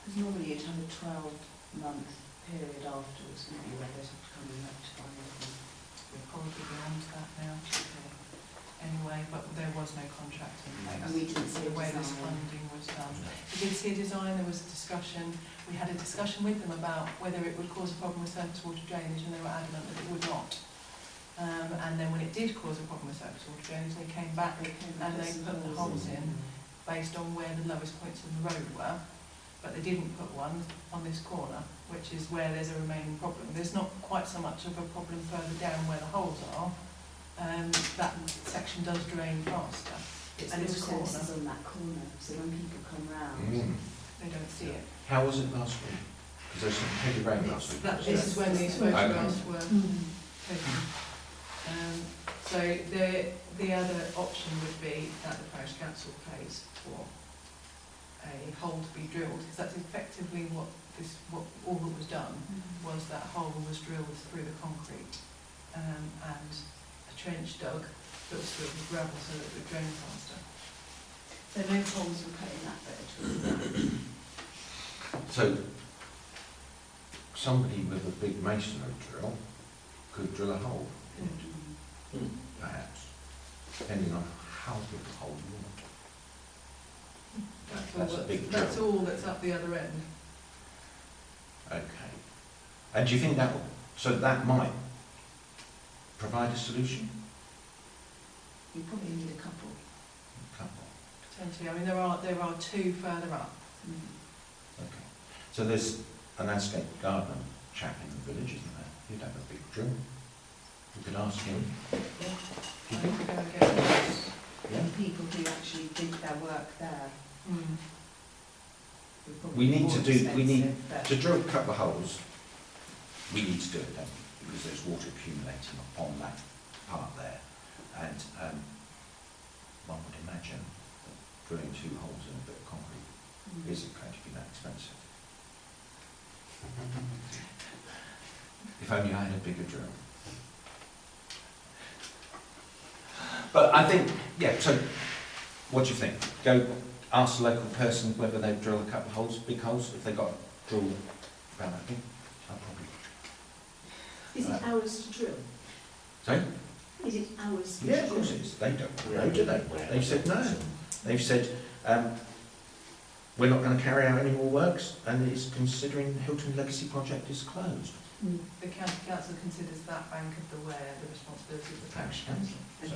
Speaker 4: Because normally you'd have a 12-month period afterwards, wouldn't you, where they'd have to come and rectify everything.
Speaker 2: We're probably beyond that now. Anyway, but there was no contract in place.
Speaker 4: And we didn't see
Speaker 2: the
Speaker 4: a
Speaker 2: way this
Speaker 4: design.
Speaker 2: funding was done. We did see a design, there was a discussion. We had a discussion with them about whether it would cause a problem with surface water drainage, and they were adamant that it would not. And then when it did cause a problem with surface water drainage, they came back and they put the holes in based on where the lowest points in the road were. But they didn't put one on this corner, which is where there's a remaining problem. There's not quite so much of a problem further down where the holes are. That section does drain faster.
Speaker 4: It's
Speaker 2: And
Speaker 4: the
Speaker 2: it's corner.
Speaker 4: recesses on that corner, so when people come round,
Speaker 2: They don't see it.
Speaker 1: How was it last week? Because there was some heavy rain last week.
Speaker 2: This is when these
Speaker 1: Okay.
Speaker 2: photographs were taken. So the other option would be that the parish council pays for a hole to be drilled, because that's effectively what all that was done, was that hole was drilled through the concrete, and a trench dug that was filled with gravel so that it would drain faster.
Speaker 4: so no holes were cut in that bit at all.
Speaker 1: So, somebody with a big masonry drill could drill a hole in it, perhaps, depending on how big the hole you want. That's a big drill.
Speaker 2: That's all that's up the other end.
Speaker 1: Okay. And do you think that might provide a solution?
Speaker 4: You probably need a couple.
Speaker 1: Couple.
Speaker 2: Potentially, I mean there are two further up.
Speaker 1: Okay. So there's a landscape gardener chap in the village, isn't there? He'd have a big drill. We could ask him.
Speaker 2: Yeah.
Speaker 1: Do you think?
Speaker 2: We're going to get those.
Speaker 1: Yeah.
Speaker 4: And people who actually did their work there. would probably
Speaker 1: We
Speaker 4: be
Speaker 1: need
Speaker 4: more
Speaker 1: to do. We need
Speaker 4: expensive, but-
Speaker 1: to drill a couple of holes. We need to do it, don't we? Because there's water accumulating on that part there, and one would imagine that drilling 2 holes in a bit of concrete isn't going to be that expensive. If only I had a bigger drill. But I think, yeah, so what do you think? Go ask the local person whether they've drilled a couple of holes, big holes, if they got a drill about that big. I'll probably.
Speaker 4: Is it hours to drill?
Speaker 1: Sorry?
Speaker 4: Is it hours to
Speaker 1: Yeah,
Speaker 4: drill?
Speaker 1: of course it is. They don't know, do they? They've said no. They've said, we're not going to carry out any more works, and it's considering the Hilton Legacy project is closed.
Speaker 2: the county council considers that bank of the ware the responsibility of the parish council.
Speaker 1: So,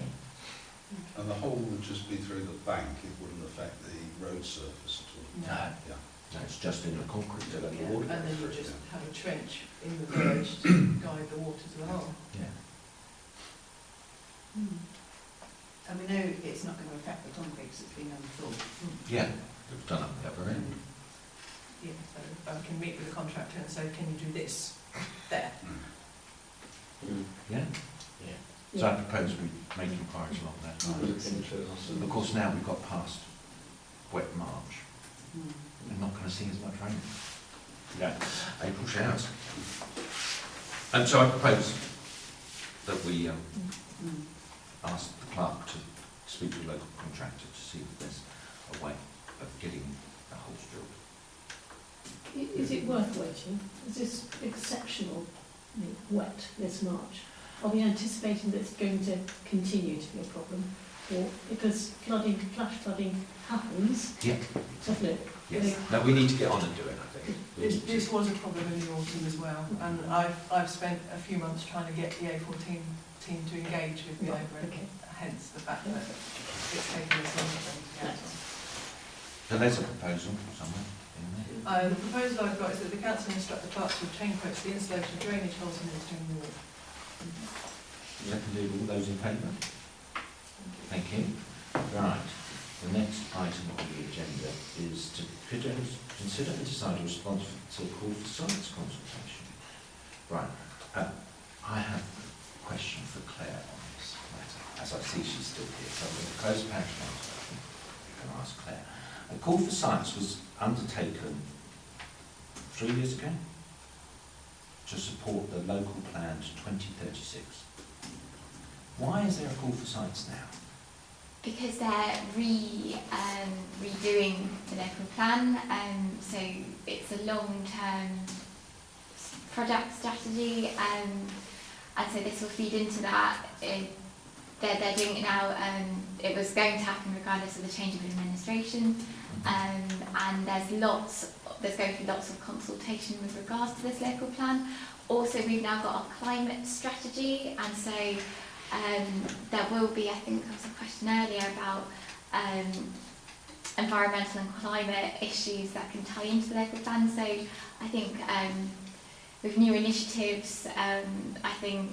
Speaker 10: And the hole would just be through the bank, it wouldn't affect the road surface at all?
Speaker 2: No.
Speaker 10: Yeah.
Speaker 1: no, it's just in the concrete to let the
Speaker 2: Yeah,
Speaker 1: water
Speaker 2: and then
Speaker 1: go
Speaker 2: you
Speaker 1: through.
Speaker 2: just have a trench in the verge to guide the water to the hole.
Speaker 1: Yeah.
Speaker 4: And we know it's not going to affect the concrete because it's been underfilled.
Speaker 1: Yeah, we've done up the upper end.
Speaker 2: Yeah, so I can meet with the contractor and say, can you do this there?
Speaker 1: Yeah?
Speaker 3: Yeah.
Speaker 1: So I propose we make inquiries along that line. Of course, now we've got past wet March, we're not going to see as much rain. Yeah, April showers. And so I propose that we ask the clerk to speak to the local contractor to see if there's a way of getting the holes drilled.
Speaker 9: Is it worth waiting? Is this exceptional wet this March? Are we anticipating that it's going to continue to be a problem? Or because flash flooding happens,
Speaker 1: Yeah.
Speaker 9: doesn't it?
Speaker 1: Yes. No, we need to get on and do it, I think.
Speaker 2: This was a problem in the autumn as well, and I've spent a few months trying to get the A14 team to engage with me
Speaker 9: Right,
Speaker 2: over it,
Speaker 9: okay.
Speaker 2: hence the fact that it's taken us longer than to get on.
Speaker 1: So there's a proposal somewhere in there.
Speaker 2: The proposal I've got is that the council instruct the clerk to obtain quotes for the installation of drainage holes in the retaining wall.
Speaker 1: Secondly, all those in favour? Thank you. Right. The next item on the agenda is to consider and decide a response to the call for science consultation. Right. I have a question for Claire on this matter, as I see she's still here. So I'm going to close parish consultation and ask Claire. A call for science was undertaken 3 years ago to support the local plan to 2036. Why is there a call for science now?
Speaker 7: Because they're redoing the local plan, so it's a long-term product strategy, and so this will feed into that. They're doing it now. It was going to happen regardless of the change of administration, and there's going to be lots of consultation with regards to this local plan. Also, we've now got our climate strategy, and so there will be, I think there was a question earlier about environmental and climate issues that can tie into the local plan. So I think with new initiatives, I think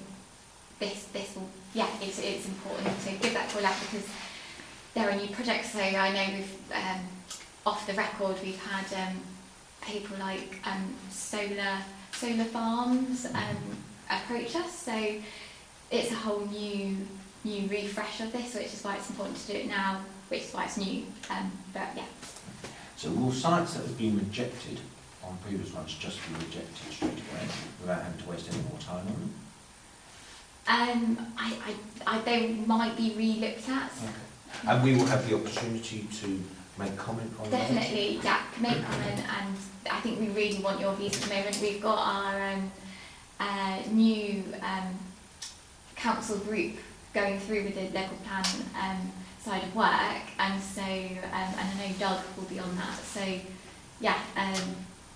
Speaker 7: this will, yeah, it's important to give that call out because there are new projects. So I know we've, off the record, we've had people like solar farms approach us. So it's a whole new refresh of this, which is why it's important to do it now, which is why it's new. But yeah.
Speaker 1: So will sites that have been rejected on previous ones just be rejected straight away without having to waste any more time on them?
Speaker 7: They might be re-looked at.
Speaker 1: Okay. And we will have the opportunity to make comment on that?
Speaker 7: Definitely, yeah, make comment, and I think we really want your views at the moment. We've got our new council group going through with the local plan side of work, and so and I know Doug will be on that. So yeah,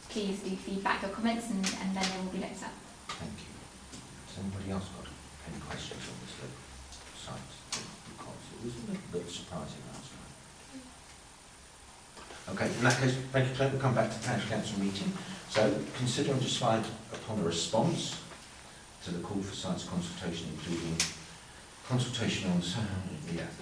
Speaker 7: please do feedback or comments, and then they will be looked at.
Speaker 1: Thank you. Has anybody else got any questions on this site? Because it was a little bit surprising last time. Okay, in that case, thank you, Clerk. We'll come back to the Parish Council meeting. So consider and decide upon a response to the call for science consultation, including consultation on
Speaker 2: So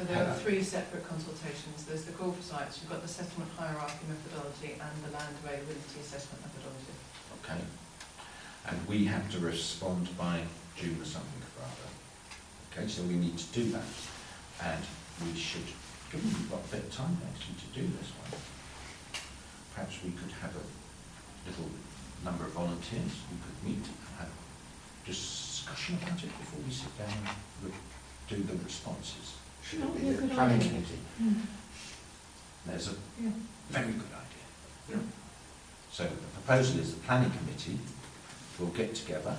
Speaker 2: there are 3 separate consultations. There's the call for sites, you've got the settlement hierarchy methodology and the land availability assessment methodology.
Speaker 1: Okay. And we have to respond by June or something or other. Okay, so we need to do that. And we should, given we've got a bit of time actually to do this one, perhaps we could have a little number of volunteers. We could meet and have discussion about it before we sit down and do the responses.
Speaker 3: Should
Speaker 9: That
Speaker 3: it
Speaker 9: would
Speaker 3: be
Speaker 9: be a
Speaker 3: the
Speaker 9: good
Speaker 3: planning
Speaker 9: idea.
Speaker 3: committee?
Speaker 1: There's a
Speaker 9: Yeah.
Speaker 1: very good idea. So the proposal is the planning committee will get together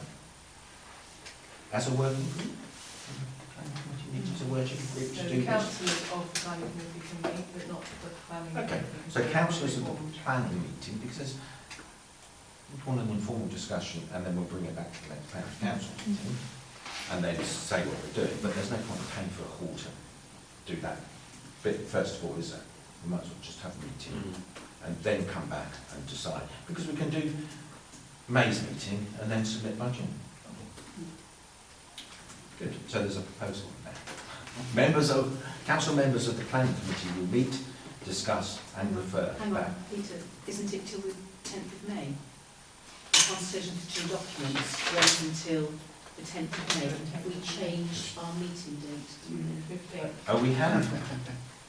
Speaker 1: as a working group. The planning committee needs as a working group
Speaker 2: So
Speaker 1: to
Speaker 2: the
Speaker 1: do this.
Speaker 2: councillors of the planning committee can meet, but not the planning
Speaker 1: Okay,
Speaker 2: committee.
Speaker 1: so councillors of the planning meeting, because we want an informal discussion, and then we'll bring it back to the next parish council meeting, and then say what we're doing. But there's no point in paying for a hall to do that bit first of all, is there? We might as well just have a meeting and then come back and decide, because we can do May's meeting and then submit budget. Good. So there's a proposal there. Council members of the planning committee will meet, discuss and refer
Speaker 4: Hang
Speaker 1: back.
Speaker 4: on, Peter, isn't it till the 10th of May? The consultation for 2 documents runs until the 10th of May. Have we changed our meeting date to the 15th?
Speaker 1: Oh, we have.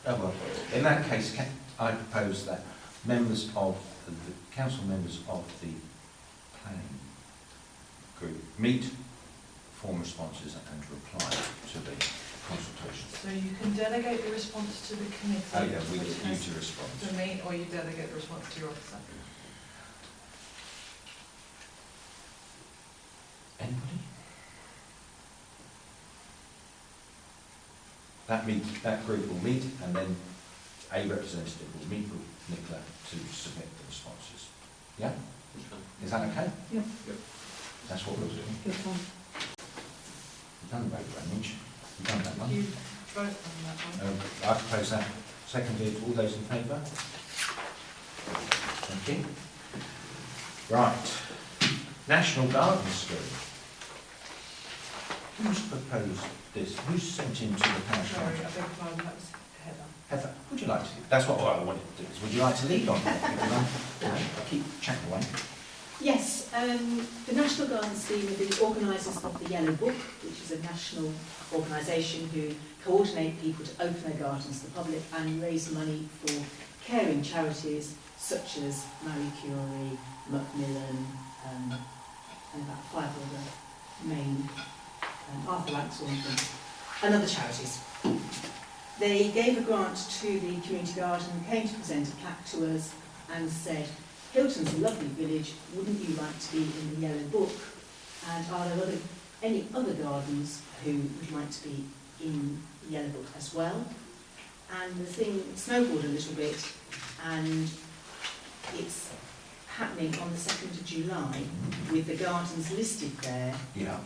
Speaker 1: Oh, well, in that case, I propose that members of the council members of the planning group meet, form responses and reply to the consultation.
Speaker 2: So you can delegate the response to the committee.
Speaker 1: Oh yeah, we
Speaker 2: which
Speaker 1: get you
Speaker 2: has
Speaker 1: to respond.
Speaker 2: to me, or you delegate the response to your officer.
Speaker 1: Anybody? That group will meet, and then a representative will meet with Nicola to submit the responses. Yeah? Is that okay?
Speaker 9: Yep.
Speaker 1: That's what we'll do.
Speaker 9: Good one.
Speaker 1: We've done the road drainage. We've done that one.
Speaker 2: You vote on that one.
Speaker 1: I propose that. Seconded, all those in favour? Thank you. Right. National Garden Scheme. Who's proposed this? Who's sent in to the parish
Speaker 2: Sorry, I
Speaker 1: council?
Speaker 2: beg your pardon, that was Heather.
Speaker 1: Heather, would you like to? That's what I wanted to do. Would you like to lead on that? I'll keep chatting away.
Speaker 4: Yes, the National Garden Scheme are the organisers of the Yellow Book, which is a national organisation who coordinate people to open their gardens to the public and raise money for caring charities such as Marie Curie, Macmillan, and about 5 other main, Arthur Axel and other charities. They gave a grant to the community garden, came to present a plaque to us and said, Hilton's a lovely village, wouldn't you like to be in the Yellow Book? And are there any other gardens who would like to be in the Yellow Book as well? And the thing snowballed a little bit, and it's happening on the 2nd of July with the gardens listed there,
Speaker 1: Yeah.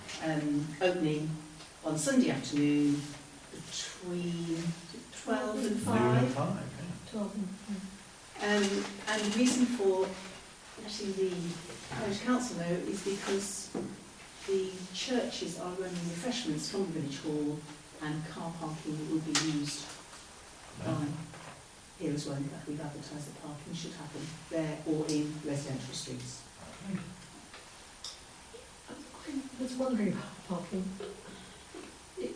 Speaker 4: opening on Sunday afternoon between 12 and 5.
Speaker 1: Noon and 5, yeah.
Speaker 9: 12 and 5.
Speaker 4: And the reason for letting the parish council know is because the churches are running refreshments from the village hall, and car parking will be used by here as well. In fact, we've advertised that parking should happen there or in residential streets.
Speaker 9: I was wondering about parking.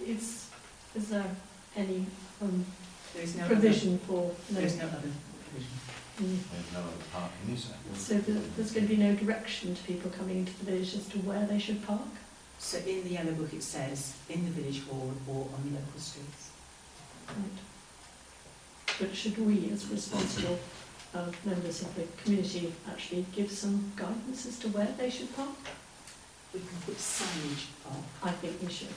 Speaker 9: Is there any
Speaker 4: There is no
Speaker 9: provision for...
Speaker 4: There is no other provision.
Speaker 1: There's no other parking, is there?
Speaker 9: So there's going to be no direction to people coming into the village as to where they should park?
Speaker 4: So in the Yellow Book it says in the village hall or on the local streets.
Speaker 9: Right. But should we, as responsible members of the community, actually give some guidance as to where they should park?
Speaker 4: We can put signage up.
Speaker 9: I think we should.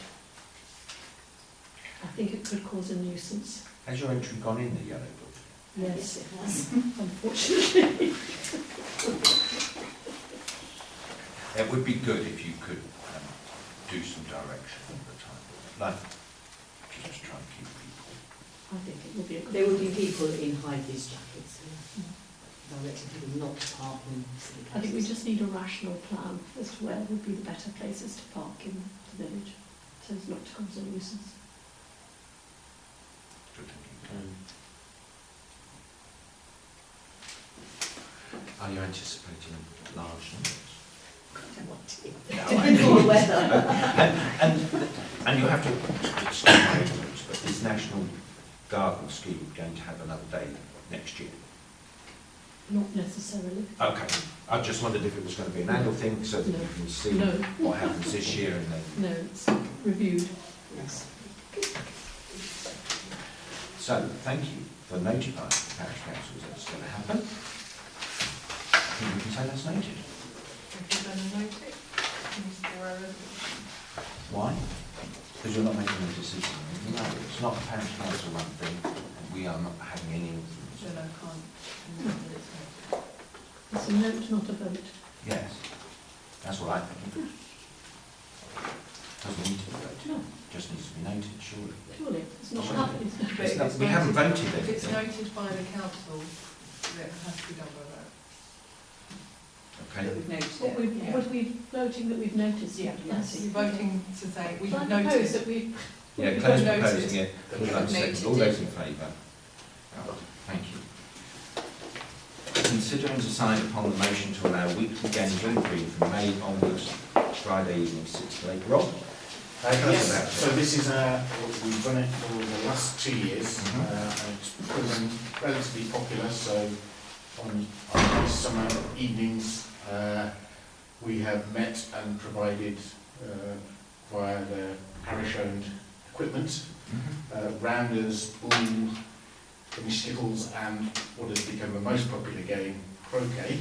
Speaker 9: I think it could cause a nuisance.
Speaker 1: Has your entry gone in the Yellow Book?
Speaker 9: Yes,
Speaker 4: It has.
Speaker 9: unfortunately.
Speaker 1: It would be good if you could do some direction all the time. Like, just try and keep people.
Speaker 9: I think it will be a good
Speaker 4: There will be people in high-vis jackets directing people not to park in silly places.
Speaker 9: I think we just need a rational plan as to where would be the better places to park in the village, so as not to cause a nuisance.
Speaker 1: Good thinking. Are you anticipating large numbers?
Speaker 4: I don't want to.
Speaker 1: No,
Speaker 4: Depends on the weather.
Speaker 1: and you have to excuse my ignorance, but is National Garden Scheme going to have another day next year?
Speaker 9: Not necessarily.
Speaker 1: Okay, I just wondered if it was going to be an annual thing so that
Speaker 9: No.
Speaker 1: you can see
Speaker 9: No.
Speaker 1: what happens this year and then.
Speaker 9: No, it's reviewed.
Speaker 4: Yes.
Speaker 1: So, thank you for notifying the parish councils that it's going to happen. I think we can say that's noted.
Speaker 2: If you're going to note it, it needs to be a resolution.
Speaker 1: Why? Because you're not making a decision. No, it's not a parish council run thing, and we are not having any influence.
Speaker 2: So no, can't.
Speaker 9: It's a note, not a vote.
Speaker 1: Yes, that's what I think. Doesn't need to be voted,
Speaker 9: No.
Speaker 1: just needs to be noted, surely.
Speaker 9: Surely, it's not
Speaker 1: Sure.
Speaker 9: happening.
Speaker 2: But if it's
Speaker 1: We haven't
Speaker 2: noted-
Speaker 1: voted
Speaker 2: If it's
Speaker 1: anything.
Speaker 2: noted by the council, then it has to be done by vote.
Speaker 1: Okay.
Speaker 4: That we've noted
Speaker 9: What
Speaker 4: it.
Speaker 9: we,
Speaker 2: Yeah.
Speaker 9: what we voting that we've noticed.
Speaker 2: Yeah,
Speaker 9: That's
Speaker 2: yes,
Speaker 9: it.
Speaker 2: you're voting to say, we've
Speaker 9: So I propose
Speaker 2: noticed.
Speaker 9: that we.
Speaker 1: Yeah,
Speaker 2: We've
Speaker 1: Claire's
Speaker 2: noted.
Speaker 1: proposing it.
Speaker 4: We've noted
Speaker 1: All
Speaker 4: it.
Speaker 1: those in favour? Thank you. Consider and decide upon the motion to allow weekly games on green from May onwards, Friday evening 6 to 8. Rob?
Speaker 3: Yes, so this is we've done it for the last 2 years,
Speaker 1: Mhm.
Speaker 3: and it's proven relatively popular. So on these summer evenings, we have met and provided via the parish-owned equipment, rounders, ball, skittles, and what has become the most popular game, croquet.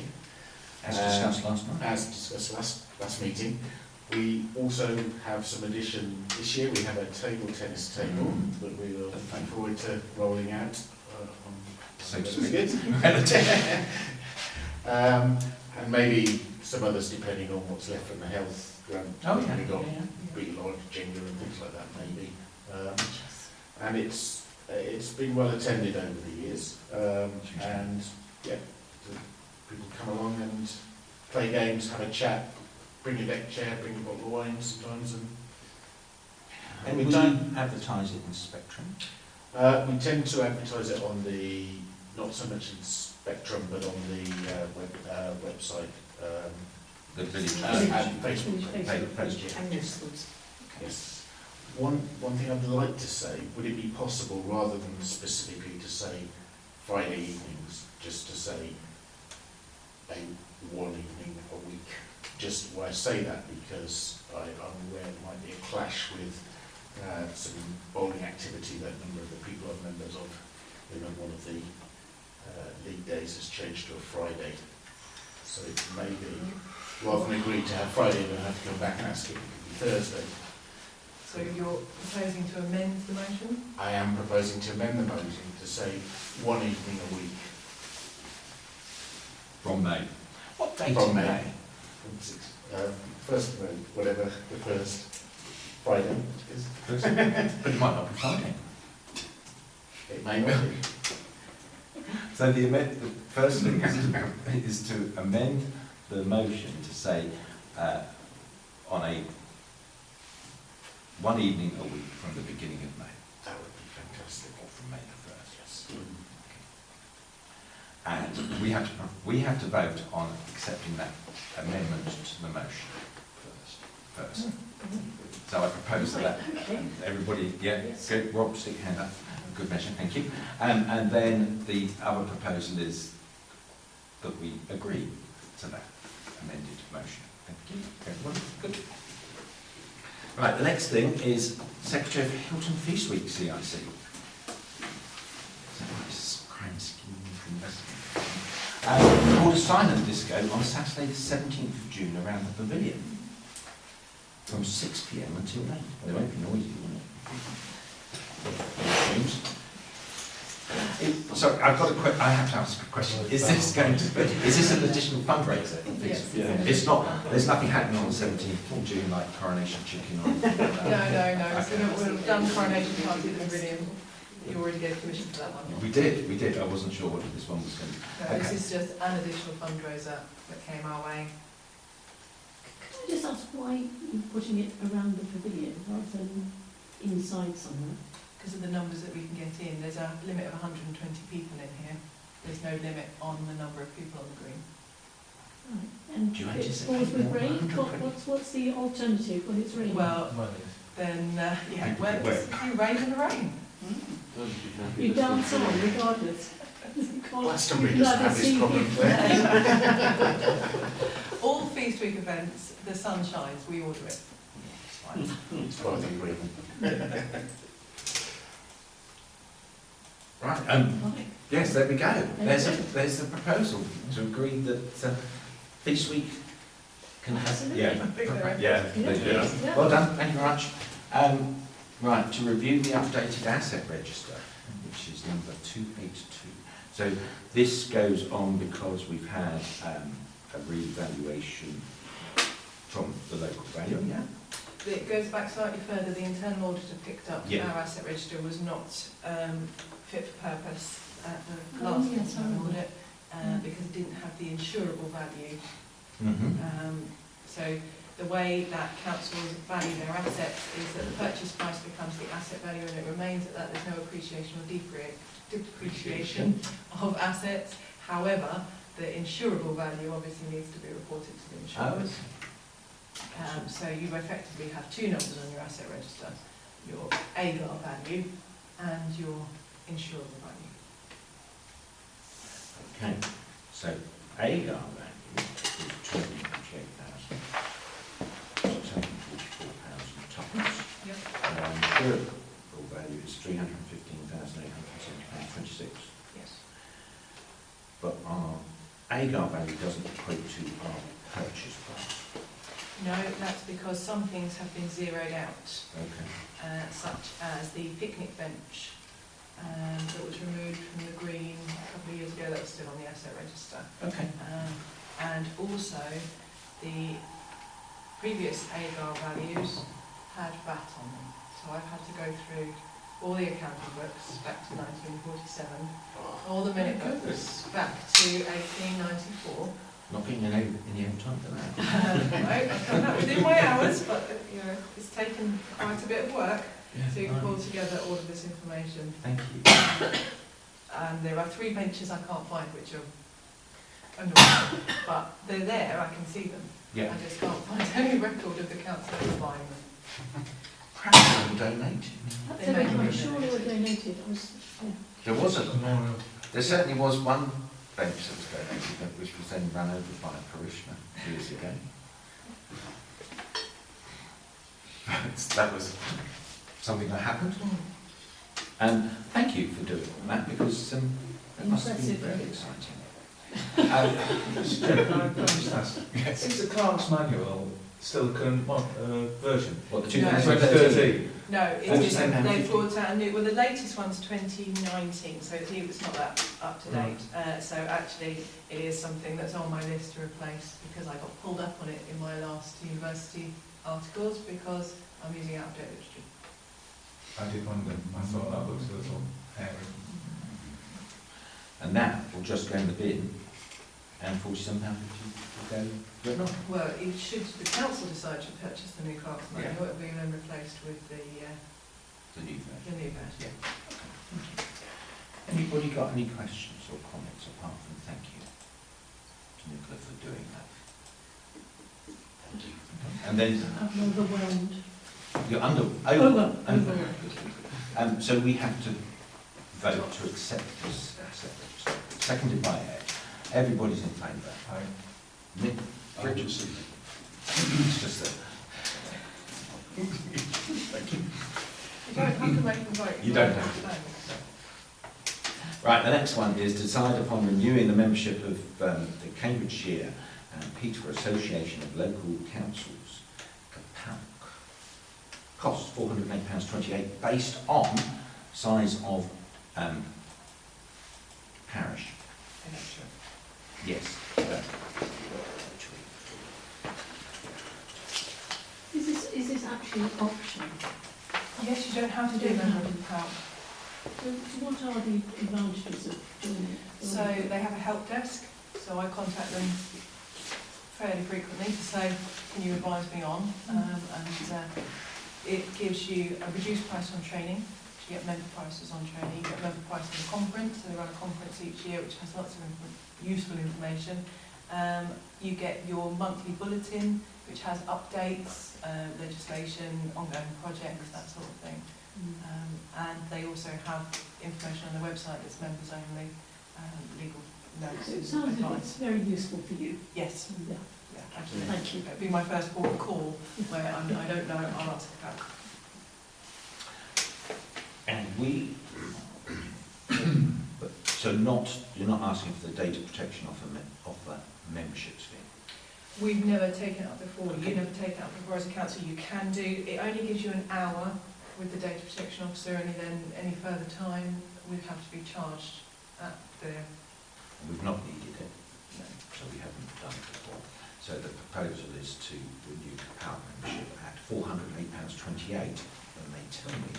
Speaker 1: As discussed last night.
Speaker 3: As discussed last meeting. We also have some addition this year. We have a table tennis table that we will look forward to rolling out on
Speaker 1: So to
Speaker 3: speak. And maybe some others depending on what's left from the health grant.
Speaker 1: Oh, yeah.
Speaker 3: We've got big large Jenga and things like that maybe. And it's been well attended over the years. And yeah, people come along and play games, have a chat, bring a deck chair, bring a bottle of wine sometimes,
Speaker 1: And we
Speaker 3: we
Speaker 1: don't advertise it in Spectrum.
Speaker 3: we tend to advertise it on the, not so much in Spectrum, but on the website,
Speaker 1: The village.
Speaker 3: and Facebook
Speaker 9: Facebook.
Speaker 3: page.
Speaker 4: And newsletters.
Speaker 3: Yes. One thing I'd like to say, would it be possible, rather than specifically to say Friday evenings, just to say one evening a week? Just why I say that, because I'm aware there might be a clash with some bowling activity that a number of the people are members of. You know, one of the league days has changed to a Friday. So it may be, rather than agree to have Friday, they'll have to come back and ask if it could be Thursday.
Speaker 2: So you're proposing to amend the motion?
Speaker 3: I am proposing to amend the motion to say one evening a week
Speaker 1: From May. What date
Speaker 3: From
Speaker 1: in
Speaker 3: May.
Speaker 1: May?
Speaker 3: from six, first of May, whatever the first Friday is.
Speaker 1: But it might not be Friday.
Speaker 3: It may not be.
Speaker 1: So the first thing is to amend the motion to say on a one evening a week from the beginning of May,
Speaker 3: That would be fantastic.
Speaker 1: or from May the 1st.
Speaker 3: Yes.
Speaker 1: And we have to vote on accepting that amendment to the motion first. So I propose that everybody, yeah, good, Rob, stick your hand up, good measure, thank you. And then the other proposal is that we agree to that amended motion. Thank you, everybody, good. Right, the next thing is Secretary of Hilton Feast Week CIC. It's a nice crime scheme investment. Called a silent disco on Saturday the 17th of June around the pavilion from 6 p.m. until 8. They won't be noisy, won't it? Sorry, I have to ask a question. Is this an additional fundraiser?
Speaker 2: Yes.
Speaker 1: Yeah. It's not, there's nothing happening on the 17th of June like coronation chicken or anything like
Speaker 2: No,
Speaker 1: that?
Speaker 2: no. So we've done coronation party at the Pavilion. You already gave permission for that one.
Speaker 1: We did. I wasn't sure what this one was going to be.
Speaker 2: No,
Speaker 1: Okay.
Speaker 2: this is just an additional fundraiser that came our way.
Speaker 9: Can I just ask why you're putting it around the pavilion rather than inside somewhere?
Speaker 2: Because of the numbers that we can get in. There's a limit of 120 people in here. There's no limit on the number of people on the green.
Speaker 9: Right. And
Speaker 1: Do you
Speaker 9: if it
Speaker 1: anticipate
Speaker 9: falls with
Speaker 1: more than
Speaker 9: rain,
Speaker 1: 120?
Speaker 9: what's the alternative when it's raining?
Speaker 2: Well, then, yeah, well, you rain in the rain.
Speaker 9: You dance on regardless.
Speaker 3: Glastonbury doesn't have this problem, Claire.
Speaker 2: All Feast Week events, the sun shines, we order it.
Speaker 1: It's fine.
Speaker 3: It's part of the agreement.
Speaker 1: Right,
Speaker 9: Right.
Speaker 1: yes, there we go.
Speaker 9: There you
Speaker 1: There's the proposal to agree that Feast Week can have...
Speaker 9: Absolutely.
Speaker 2: I think they're
Speaker 1: Yeah.
Speaker 9: Yeah.
Speaker 1: Well done, thank you very much. Right, to review the updated asset register, which is number 282. So this goes on because we've had a revaluation from the local value, yeah?
Speaker 2: It goes back slightly further. The internal auditor picked up
Speaker 1: Yeah.
Speaker 2: our asset register was not fit for purpose at the
Speaker 9: Oh,
Speaker 2: last
Speaker 9: yes, I
Speaker 2: internal
Speaker 9: remember.
Speaker 2: audit because it didn't have the insurable value.
Speaker 1: Mm-hmm.
Speaker 2: So the way that councils value their assets is that the purchase price becomes the asset value and it remains at that. There's no appreciation or depreciation of assets. However, the insurable value obviously needs to be reported to the insurers. So you effectively have two numbers on your asset register, your AGAR value and your insurable value.
Speaker 1: Okay, so AGAR value is £228,644 tops.
Speaker 2: Yep.
Speaker 1: Insurable value is £315,870.26.
Speaker 2: Yes.
Speaker 1: But our AGAR value doesn't equate to our purchase price.
Speaker 2: No, that's because some things have been zeroed out,
Speaker 1: Okay.
Speaker 2: such as the picnic bench that was removed from the green a couple of years ago, that was still on the asset register.
Speaker 1: Okay.
Speaker 2: And also the previous AGAR values had VAT on them. So I've had to go through all the accounting books back to 1947, all the minute books back to 1894.
Speaker 1: Not getting any overtime for that.
Speaker 2: Right, I've done that within my hours, but you know, it's taken quite a bit of work to pull together all of this information.
Speaker 1: Thank you.
Speaker 2: And there are 3 benches I can't find which are annoying, but they're there, I can see them.
Speaker 1: Yeah.
Speaker 2: I just can't find any record of the councillors buying them.
Speaker 1: Perhaps they were donated.
Speaker 9: That's
Speaker 2: They
Speaker 9: a
Speaker 2: may
Speaker 9: bit,
Speaker 2: be
Speaker 9: I'm sure they were donated.
Speaker 1: There certainly was one bench that was donated, which was then run over by a parishioner years ago. That was something that happened. And thank you for doing all that, because it must have been very exciting.
Speaker 11: Is the Clerk's manual still the current version?
Speaker 1: What, the
Speaker 11: 2013?
Speaker 2: No, it's just they brought out a new, well the latest one's 2019, so it's not that up to date. So actually it is something that's on my list to replace because I got pulled up on it in my last university articles because I'm using out-of-date literature.
Speaker 11: I did wonder. I thought that looks a little hairy.
Speaker 1: And that will just go in the bin, and £47 will go written off.
Speaker 2: Well, it should the council decide to purchase the new Clerk's manual, it will be then replaced with the
Speaker 1: new version.
Speaker 2: new version.
Speaker 1: Yeah. Okay. Anybody got any questions or comments apart from thank you to Nicola for doing that? Thank you. And then
Speaker 9: I'm overwhelmed.
Speaker 1: you're
Speaker 9: Overwhelmed.
Speaker 1: so we have to vote to accept this asset register. Seconded by Ed. Everybody's in favour. Nick, Richard, it's just that. Thank you.
Speaker 2: You don't have to make a vote.
Speaker 1: You don't have to. Right, the next one is decide upon renewing the membership of the Cambridgeshire and Peterborough Association of Local Councils, CAPALC. Cost £408.28 based on size of parish. Yes.
Speaker 9: Is this actually an option?
Speaker 2: Yes, you don't have to do member of the PALC.
Speaker 9: So what are the advantages of doing it?
Speaker 2: So they have a help desk, so I contact them fairly frequently to say, can you advise me on? It gives you a reduced price on training. You get member prices on training, you get member price on the conference, so they run a conference each year which has lots of useful information. You get your monthly bulletin which has updates, legislation, ongoing projects, that sort of thing. And they also have information on their website that's members only, legal notes
Speaker 9: So it
Speaker 2: and
Speaker 9: sounds like
Speaker 2: advice.
Speaker 9: it's very useful for you.
Speaker 2: Yes,
Speaker 9: Yeah.
Speaker 2: yeah, absolutely.
Speaker 9: Thank you.
Speaker 2: It'll be my first port of call where I don't know, I'll ask about.
Speaker 1: And we, so you're not asking for the data protection of that membership scheme?
Speaker 2: We've never taken it up before. You've never taken it up before as a council. You can do, it only gives you an hour with the data protection officer, and then any further time we'd have to be charged at the...
Speaker 1: We've not needed it. No, so we haven't done it before. So the proposal is to renew our membership at £408.28, and they tell me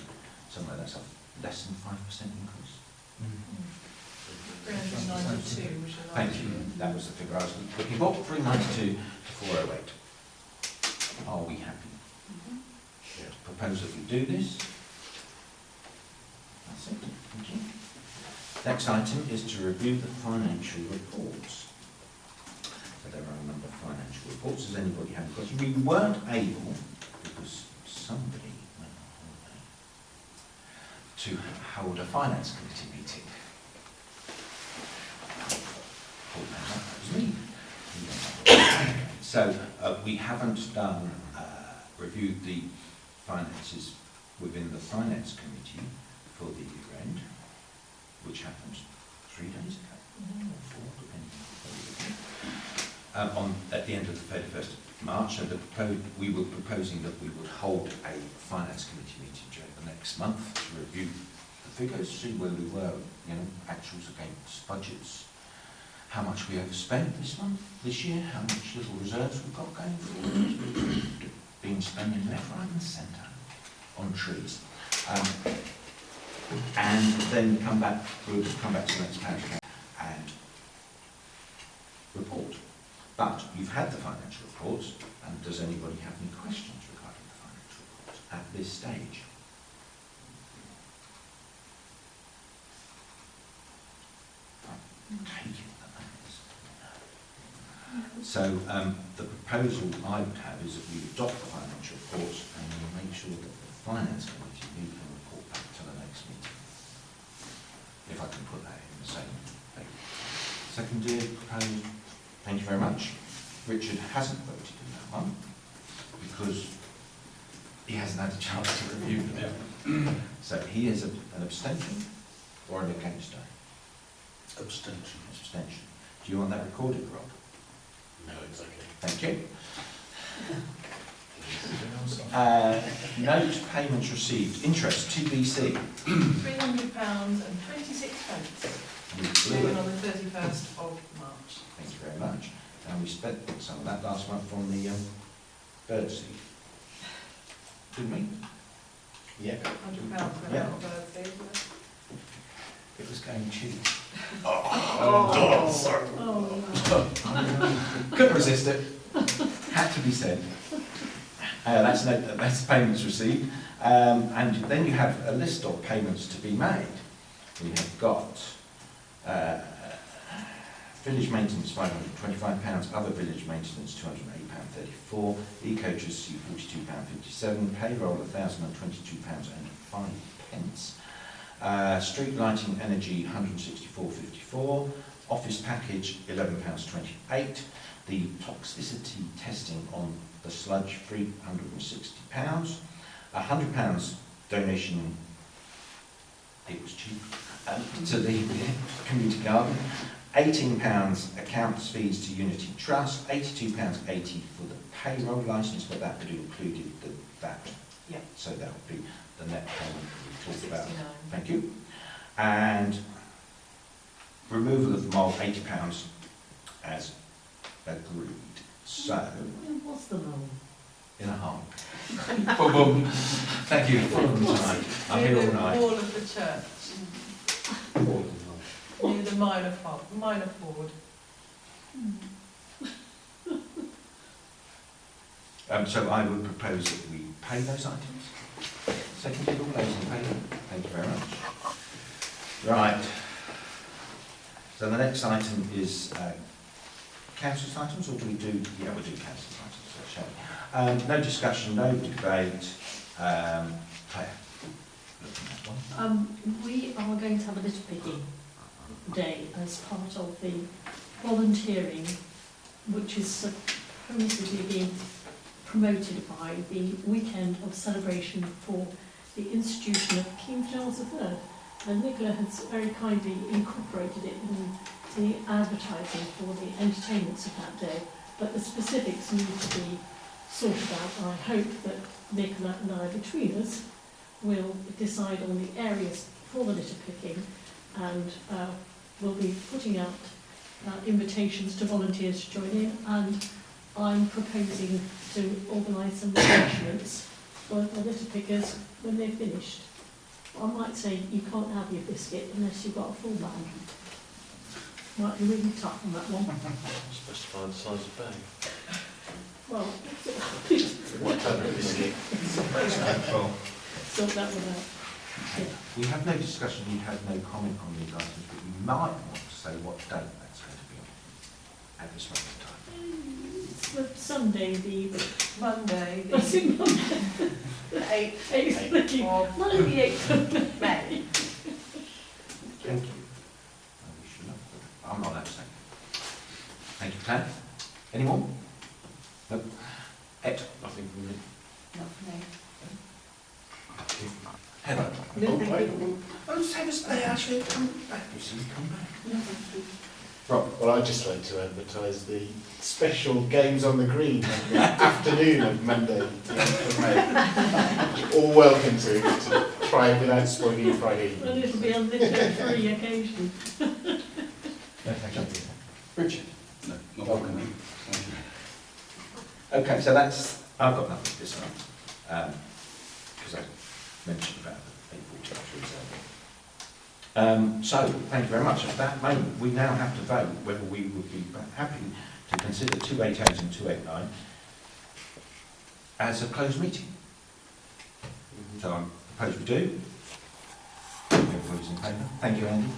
Speaker 1: somewhere that's a less than 5% increase.
Speaker 2: 392, which is
Speaker 1: Thank you, that was the figure I was looking for, 392 to 408. Are we happy? Propose that we do this. That's it, thank you. Next item is to review the financial reports. So there are a number of financial reports. Does anybody have a question? We weren't able, because somebody went on holiday, to hold a finance committee meeting. Oh, no, that was me. So we haven't done, reviewed the finances within the finance committee for the year end, which happened 3 days ago, or 4, depending on at the end of the 31st of March. And we were proposing that we would hold a finance committee meeting during the next month to review the figures, see where we were, actuals against budgets, how much we overspent this year, how much little reserves we've got going forward. We've been spending left, right and centre on trees. And then we'll come back to the next parish and report. But you've had the financial reports, and does anybody have any questions regarding the financial reports at this stage? Thank you. So the proposal I would have is that we adopt the financial reports and we'll make sure that the finance committee can report back to the next meeting. If I can put that in the same thing. Seconded, proposed. Thank you very much. Richard hasn't voted in that one because he hasn't had a chance to review them. So he is an abstention or an against day?
Speaker 10: Abstention.
Speaker 1: Abstention. Do you want that recorded, Rob?
Speaker 3: No, it's okay.
Speaker 1: Thank you. Note payments received. Interest, 2BC.
Speaker 2: £300.26. Moving on the 31st of March.
Speaker 1: Thank you very much. And we spent some of that last month on the birdseed. Didn't we? Yeah.
Speaker 2: £100 for
Speaker 1: Yeah.
Speaker 2: a birthday, isn't it?
Speaker 1: It was going cheap.
Speaker 9: Oh,
Speaker 1: Couldn't resist it. Had to be said. That's payments received. And then you have a list of payments to be made. We have got village maintenance £525, other village maintenance £208.34, e-coaches £42.57, payroll £1,022.05. Street lighting energy £164.54, office package £11.28, the toxicity testing on the sludge £360, £100 donation, it was cheap, to the community garden, £18 accounts fees to Unity Trust, £82.80 for the payroll licence, but that would have included the VAT.
Speaker 2: Yep.
Speaker 1: So that would be the net payment we talked about.
Speaker 2: 69.
Speaker 1: Thank you. And removal of the mould, £80 as agreed. So,
Speaker 9: what's the role?
Speaker 1: in a heart. Boom, boom. Thank you for tonight. I'm here all night.
Speaker 2: All of the church. Near the minor ford.
Speaker 1: So I would propose that we pay those items. Seconded, all those in favour? Thank you very much. Right. So the next item is councillors' items, or do we do? Yeah, we'll do councillors' items, so shall we? No discussion, no debate. Claire, looking at one.
Speaker 9: We are going to have a litter picking day as part of the volunteering, which is supposedly being promoted by the weekend of celebration for the institution of King Charles III. And Nicola has very kindly incorporated it in the advertising for the entertainments of that day, but the specifics need to be sorted out. I hope that Nicola and I, between us, will decide on the areas for the litter picking, and we'll be putting out invitations to volunteers to join in, and I'm proposing to organise some refreshments for the litter pickers when they're finished. I might say you can't have your biscuit unless you've got a full bag. Might be really tough on that one.
Speaker 3: Specify the size of bag.
Speaker 9: Well,
Speaker 3: What type of biscuit?
Speaker 9: sort that one out.
Speaker 1: We have no discussion, you have no comment on these items, but you might want to say what date that's going to be on at this moment in time.
Speaker 9: It's the Sunday, the
Speaker 2: Monday, the
Speaker 9: what's it, Monday?
Speaker 2: 8th
Speaker 9: 8th
Speaker 2: of
Speaker 9: Monday the 8th of
Speaker 2: May.
Speaker 1: Thank you. We should not, I'm not abstaining. Thank you, Pam. Any more? No. Ed?
Speaker 3: Nothing from me.
Speaker 2: Not for me.
Speaker 1: Heather?
Speaker 4: No, thank you.
Speaker 1: Oh, Heather's there, actually, come back. You see, come back.
Speaker 4: No, thank you.
Speaker 1: Rob?
Speaker 3: Well, I'd just like to advertise the special Games on the Green on the afternoon of Monday, the 8th of May. You're all welcome to try it without spoiling your Friday
Speaker 9: Well,
Speaker 3: evening.
Speaker 9: it'll be a litter-free occasion.
Speaker 1: No, thank you. Richard?
Speaker 10: No, not
Speaker 1: Welcome.
Speaker 10: welcome.
Speaker 1: Okay, so that's, I've got nothing this time, because I mentioned about the April reserve. So, thank you very much. At that moment, we now have to vote whether we would be happy to consider 288 and 289 as a closed meeting. So I propose we do. Everybody's in favour. Thank you, Andy.